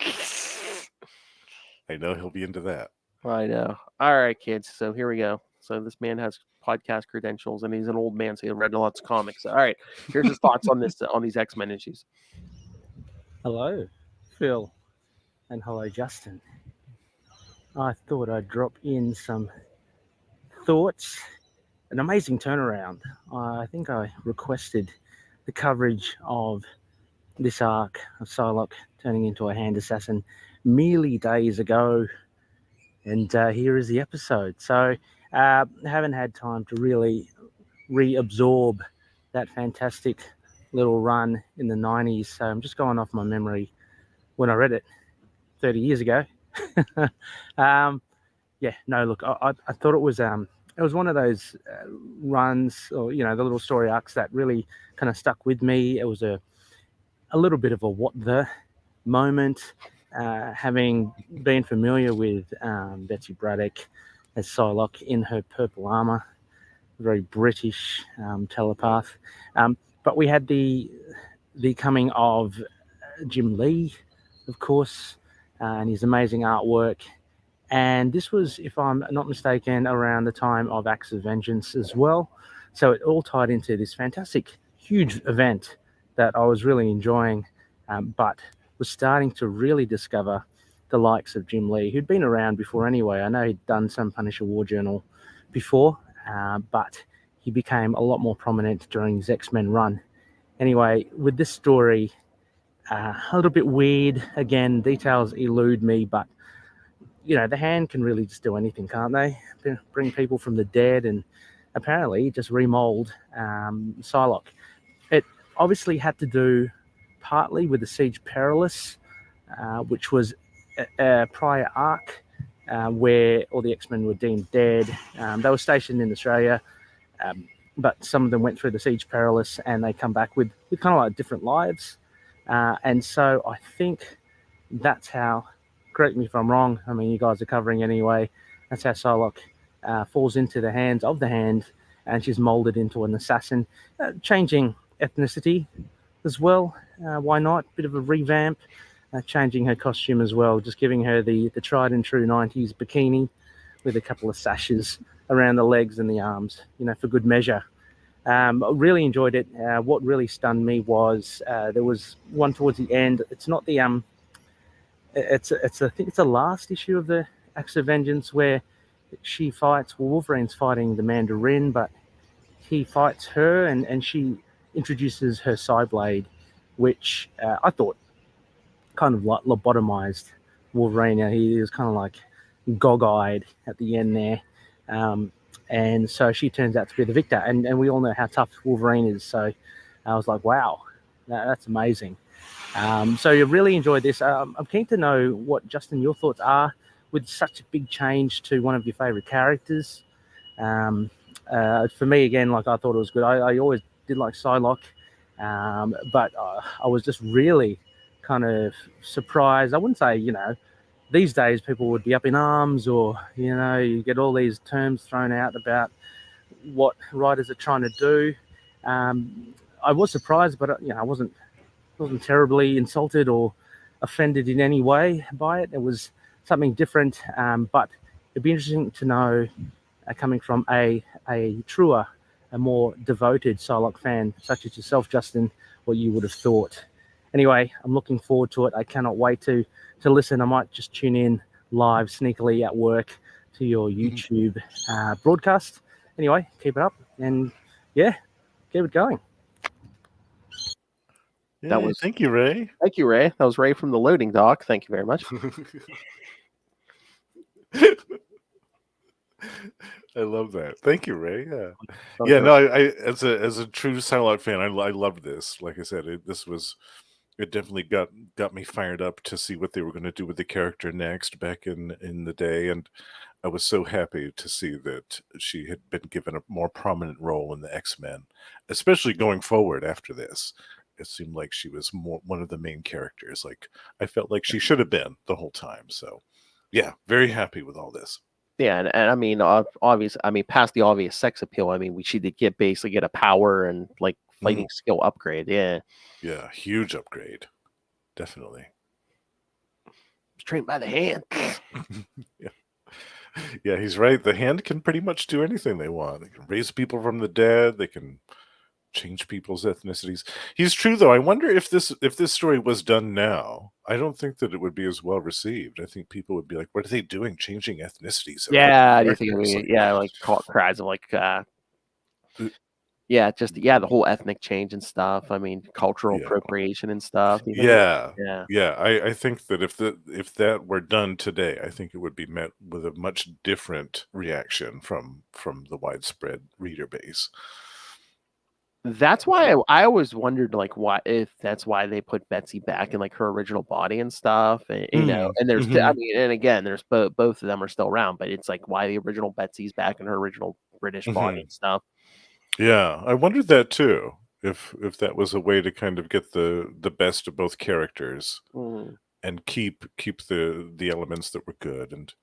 I know he'll be into that. I know. All right, kids. So here we go. So this man has podcast credentials, and he's an old man, so he read lots of comics. All right, here's his thoughts on these X-Men issues. Hello, Phil, and hello, Justin. I thought I'd drop in some thoughts. An amazing turnaround. I think I requested the coverage of this arc of Psylocke turning into a hand assassin merely days ago, and here is the episode. So I haven't had time to really reabsorb that fantastic little run in the 90s, so I'm just going off my memory when I read it 30 years ago. Look, I thought it was one of those runs, or the little story arcs that really kind of stuck with me. It was a little bit of a what the moment, having been familiar with Betsy Braddock as Psylocke in her purple armor, very British telepath. But we had the coming of Jim Lee, of course, and his amazing artwork. And this was, if I'm not mistaken, around the time of Acts of Vengeance as well. So it all tied into this fantastic, huge event that I was really enjoying, but was starting to really discover the likes of Jim Lee, who'd been around before anyway. I know he'd done some Punisher War Journal before, but he became a lot more prominent during his X-Men run. Anyway, with this story, a little bit weird. Again, details elude me, but the Hand can really just do anything, can't they? Bring people from the dead and apparently just remold Psylocke. It obviously had to do partly with the Siege Perilous, which was a prior arc where all the X-Men were deemed dead. They were stationed in Australia, but some of them went through the Siege Perilous and they come back with kind of like different lives. And so I think that's how, correct me if I'm wrong, I mean, you guys are covering anyway, that's how Psylocke falls into the hands of the Hand, and she's molded into an assassin, changing ethnicity as well. Why not? Bit of a revamp, changing her costume as well, just giving her the tried and true 90s bikini with a couple of sashes around the legs and the arms, for good measure. I really enjoyed it. What really stunned me was there was one towards the end. It's not the I think it's the last issue of the Acts of Vengeance where she fights. Wolverine's fighting the Mandarin, but he fights her, and she introduces her Psyblade, which I thought kind of like lobotomized Wolverine. He was kind of like gog-eyed at the end there. And so she turns out to be the victor. And we all know how tough Wolverine is. So I was like, wow, that's amazing. So you really enjoyed this. I'm keen to know what, Justin, your thoughts are with such a big change to one of your favorite characters. For me, again, like I thought it was good. I always did like Psylocke, but I was just really kind of surprised. I wouldn't say, these days people would be up in arms, or you get all these terms thrown out about what writers are trying to do. I was surprised, but I wasn't terribly insulted or offended in any way by it. It was something different, but it'd be interesting to know, coming from a truer, a more devoted Psylocke fan such as yourself, Justin, what you would have thought. Anyway, I'm looking forward to it. I cannot wait to listen. I might just tune in live sneakily at work to your YouTube broadcast. Anyway, keep it up. and yeah, keep it going. That was- Thank you, Ray. Thank you, Ray. That was Ray from the loading dock. Thank you very much. I love that. Thank you, Ray. Yeah, Sounds yeah. great. No, I as a true Psylocke fan, I love this. Like I said, it definitely got me fired up to see what they were going to do with the character next back in the day, and I was so happy to see that she had been given a more prominent role in the X-Men, especially going forward after this. It seemed like she was more one of the main characters. Like I felt like she should have been the whole time. So, yeah, very happy with all this. Yeah, and I mean, obvious. I mean, past the obvious sex appeal. I mean, she did basically get a power and like fighting skill upgrade. Yeah, Yeah, huge upgrade, definitely. trained by the hand. Yeah. Yeah, he's right. The hand can pretty much do anything they want. They can raise people from the dead. They can change people's ethnicities. He's true though. I wonder if this story was done now, I don't think that it would be as well received. I think people would be like, "What are they doing? Changing ethnicities?" of Yeah, do you think? I characters?" mean, yeah, like caught cries of like, yeah, just the whole ethnic change and stuff. I mean, cultural Yeah. appropriation and stuff. Do you think? Yeah, Yeah. I think that if that were done today, I think it would be met with a much different reaction from the widespread reader base. That's why I always wondered like why if that's why they put Betsy back in like her original body and stuff, and, you know, and there's I mean, and again, there's both of them are still around, but it's like why the original Betsy's back in her original British body and stuff. Yeah, I wondered that too. If that was a way to kind of get the best of both characters and keep the elements that were good and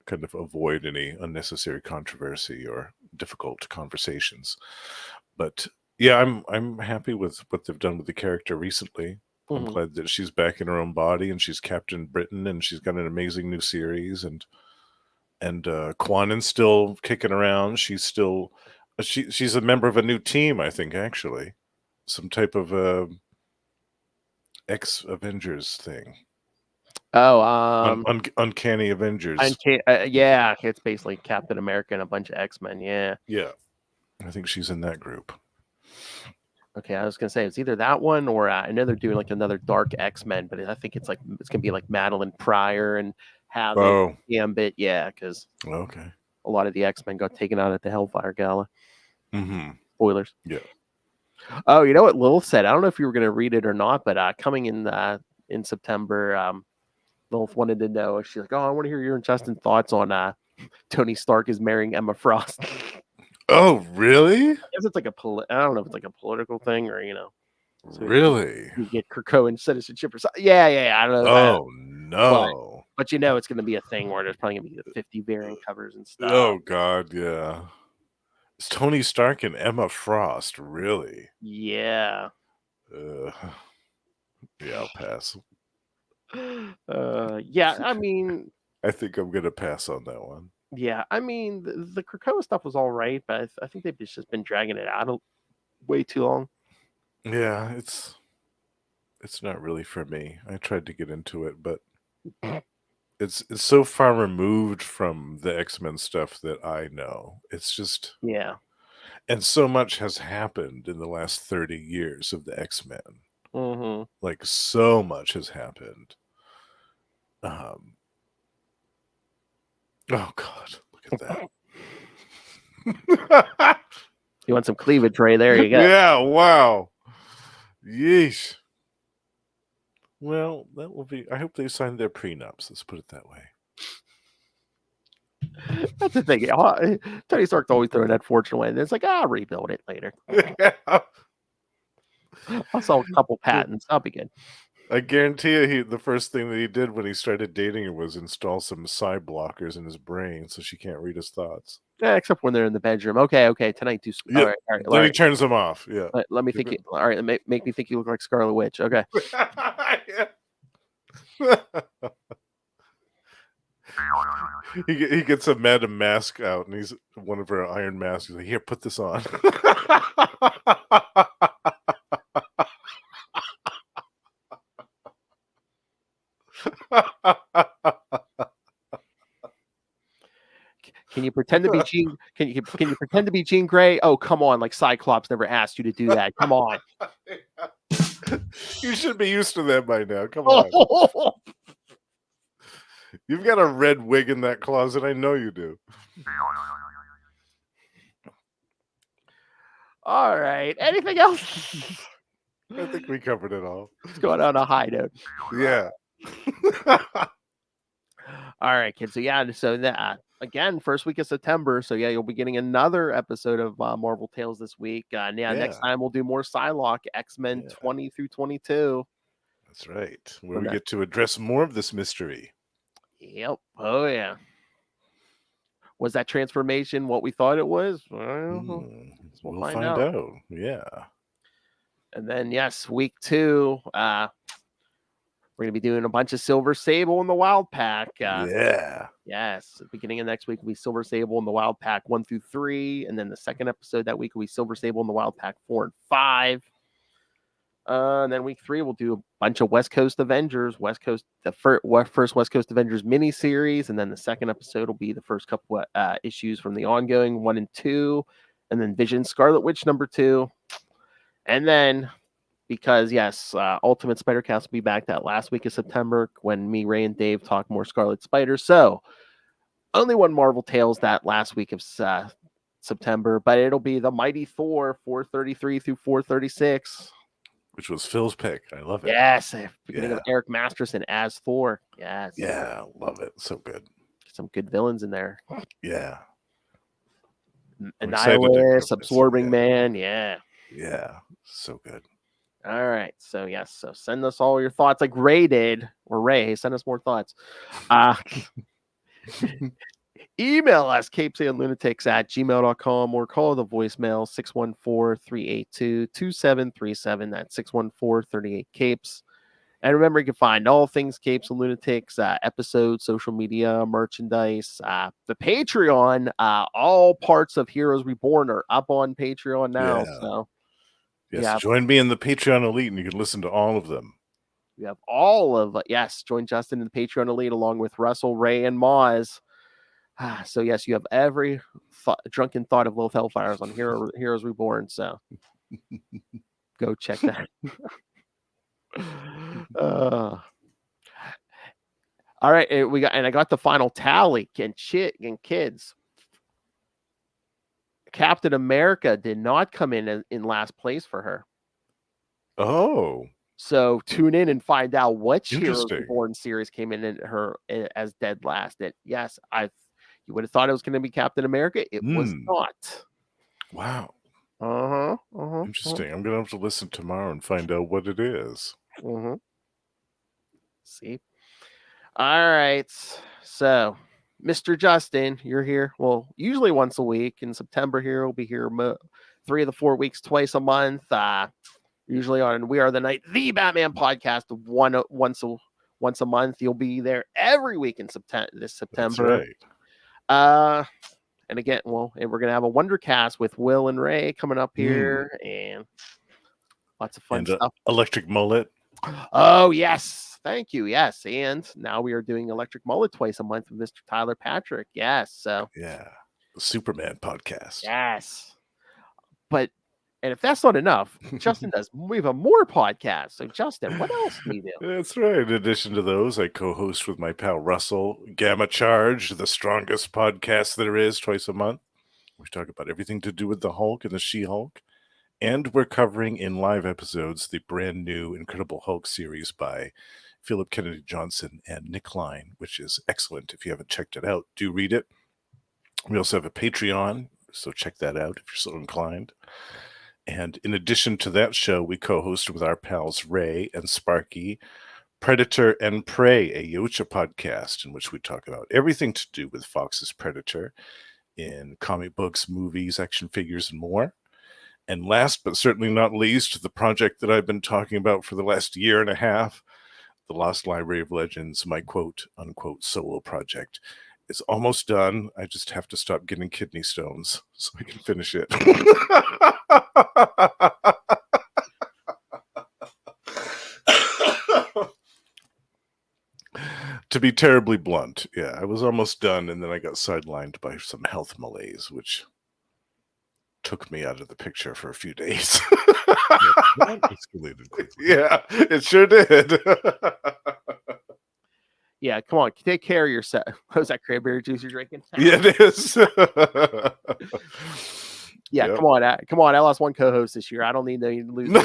kind of avoid any unnecessary controversy or difficult conversations. But yeah, I'm happy with what they've done with the character recently. I'm glad that she's back in her own body and she's Captain Britain and she's got an amazing new series and Quanen's still kicking around. She's still she's a member of a new team, I think, actually. Some type of X-Avengers thing. Oh, Uncanny Avengers. yeah, it's basically Captain America and a bunch of X-Men. Yeah. Yeah. I think she's in that group. Okay, I was gonna say it's either that one or I know they're doing like another Dark X-Men, but I think it's gonna be like Madeline Pryor and Havoc, Gambit. Yeah, because Okay. a lot of the X-Men got taken out at the Hellfire Gala. Spoilers. Yeah. Oh, you know what Lilith said? I don't know if you were gonna read it or not, but coming in September, Lilith wanted to know. She's like, "Oh, I want to hear your and Justin thoughts on Tony Stark is marrying Emma Frost." Oh, really? I guess it's like I don't know if it's like a political thing or so Really? you get Krakoan citizenship or something. Yeah. I don't know. Oh no. But it's going to be a thing where there's probably going to be the 50 variant covers and stuff. Oh God, yeah. It's Tony Stark and Emma Frost, really? Yeah. Yeah, I'll pass. Yeah, I mean, I think I'm gonna pass on that one. yeah, I mean, the Krakoa stuff was all right, but I think they've just been dragging it out way too long. Yeah, it's not really for me. I tried to get into it, but it's so far removed from the X-Men stuff that I know. It's just Yeah. and so much has happened in the last 30 years of the X-Men. Like so much has happened. Oh God, look at that. You want some cleavage, Ray? There you go. Yeah, wow. Yeesh. Well, that will be. I hope they signed their prenups. Let's put it that way. That's the thing. Tony Stark's always throwing that fortune away. And it's like, I'll rebuild it later. I'll sell a couple patents. I'll be good. I guarantee you, the first thing that he did when he started dating her was install some psi blockers in his brain so she can't read his thoughts. Yeah, except when they're in the bedroom. Okay. Tonight, do. Yep. All right. Then he turns them off. Yeah. Let me think. All right. Make me think you look like Scarlet Witch. Okay. He gets a Madam Mask out, and he's one of her iron masks. He's like, "Here, put this on." Can you you pretend to be Jean? Can you pretend to be Jean Grey? Oh, come on! Like Cyclops never asked you to do that. Come on. You should be used to that by now. Come on. You've got a red wig in that closet. I know you do. All right. Anything else? I think we covered it all. Let's go on a high note. Yeah. All right, kids. So yeah, so that again, first week of September. So yeah, you'll be getting another episode of Marvel Tales this week. Next time we'll do more Psylocke, X-Men 20 through 22. That's right. Where we get to address more of this mystery. Yep. Oh yeah. Was that transformation what we thought it was? Well, we'll find out. Yeah. And then yes, week 2, we're gonna be doing a bunch of Silver Sable in the Wild Pack. Yes. Beginning of next week will be Silver Sable in the Wild Pack 1 through 3, and then the second episode that week will be Silver Sable in the Wild Pack 4 and 5. And then week 3 we'll do a bunch of West Coast Avengers, the first West Coast Avengers miniseries, and then the second episode will be the first couple issues from the ongoing 1 and 2, and then Vision Scarlet Witch number 2, and then because Ultimate Spider-Cast will be back that last week of September when me, Ray, and Dave talk more Scarlet Spider. So only one Marvel Tales that last week of September, but it'll be the Mighty Thor 433 through 436. Which was Phil's pick. I love it. Yes. Beginning of Eric Masterson as Thor. Yes. Yeah, love it. So good. Some good villains in there. Yeah. Annihilus, Absorbing Man. Yeah. Yeah. So good. All right. So yes. So send us all your thoughts like Ray did. Or Ray, send us more thoughts. Email us CapesandLunatics@gmail.com or call the voicemail 614-382-2737. That's 614-38-CAPES. And remember, you can find all things Capes and Lunatics, episodes, social media, merchandise, the Patreon. All parts of Heroes Reborn are up on Patreon now. Yeah. So yes, join me in the Patreon Elite and you can listen to all of them. We have all of join Justin in the Patreon Elite along with Russell, Ray, and Moz. So yes, you have every drunken thought of Lilith Hellfires on Heroes Reborn. So go check that. All right, I got the final tally. And kids, Captain America did not come in last place for her. Oh. So tune in and find out which Heroes Reborn series came in her as dead last. You would have thought it was going to be Captain America. It was not. Wow. Interesting. I'm going to have to listen tomorrow and find out what it is. See? All right. So, Mr. Justin, you're here. Well, usually once a week. In September here, we'll be here 3 of the 4 weeks, twice a month. Usually on We Are the Night, the Batman podcast, once a month. You'll be there every week in this September. That's right. And again, and we're gonna have a Wondercast with Will and Ray coming up here, and lots of fun stuff. Electric Mullet. Oh yes, thank you. Yes, and now we are doing Electric Mullet twice a month with Mr. Tyler Patrick. Yes, so the Superman podcast. Yes, and if that's not enough, Justin does even more podcasts. So, Justin, what else do you do? That's right. In addition to those, I co-host with my pal Russell Gamma Charge, the strongest podcast there is, twice a month. We talk about everything to do with the Hulk and the She-Hulk. And we're covering in live episodes the brand new Incredible Hulk series by Philip Kennedy Johnson and Nick Klein, which is excellent. If you haven't checked it out, do read it. We also have a Patreon, so check that out if you're so inclined. And in addition to that show, we co-host with our pals Ray and Sparky, Predator and Prey, a Yocha podcast in which we talk about everything to do with Fox's Predator in comic books, movies, action figures, and more. And last but certainly not least, the project that I've been talking about for the last year and a half, the Lost Library of Legends, my quote-unquote solo project. It's almost done. I just have to stop getting kidney stones so I can finish it. To be terribly blunt, yeah, I was almost done, and then I got sidelined by some health malaise, which took me out of the picture for a few days. That escalated quickly. Yeah, it sure did. Yeah, come on, take care of yourself. What was that cranberry juice you're drinking? Yeah, it is. Yeah, Yep. come on. I lost one co-host this year. I don't need to lose. No.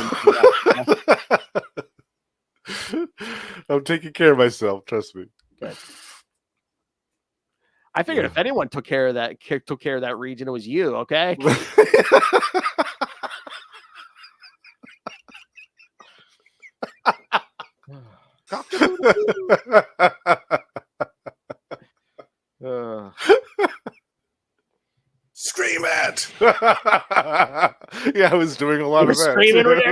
I'm taking care of myself. Trust me. Good. I figured if anyone took care of that region, it was you. Okay. Scream at! Yeah, I was doing a lot You of were that. screaming with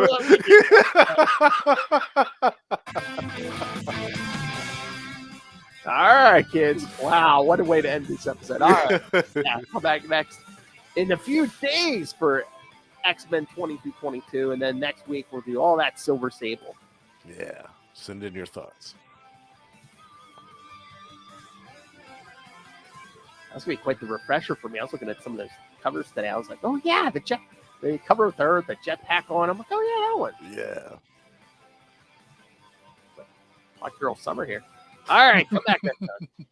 All right, kids. Wow, what a way to end this episode. All right. Yeah, come back next in a few days for X-Men 2222, and then next week we'll do all that Silver Sable. Yeah, send in your thoughts. That's gonna be quite the refresher for me. I was looking at some of those covers today. I was like, oh yeah, the cover with her, the jetpack on. I'm like, oh yeah, that one. Yeah. Hot girl summer here. All right, come back next time.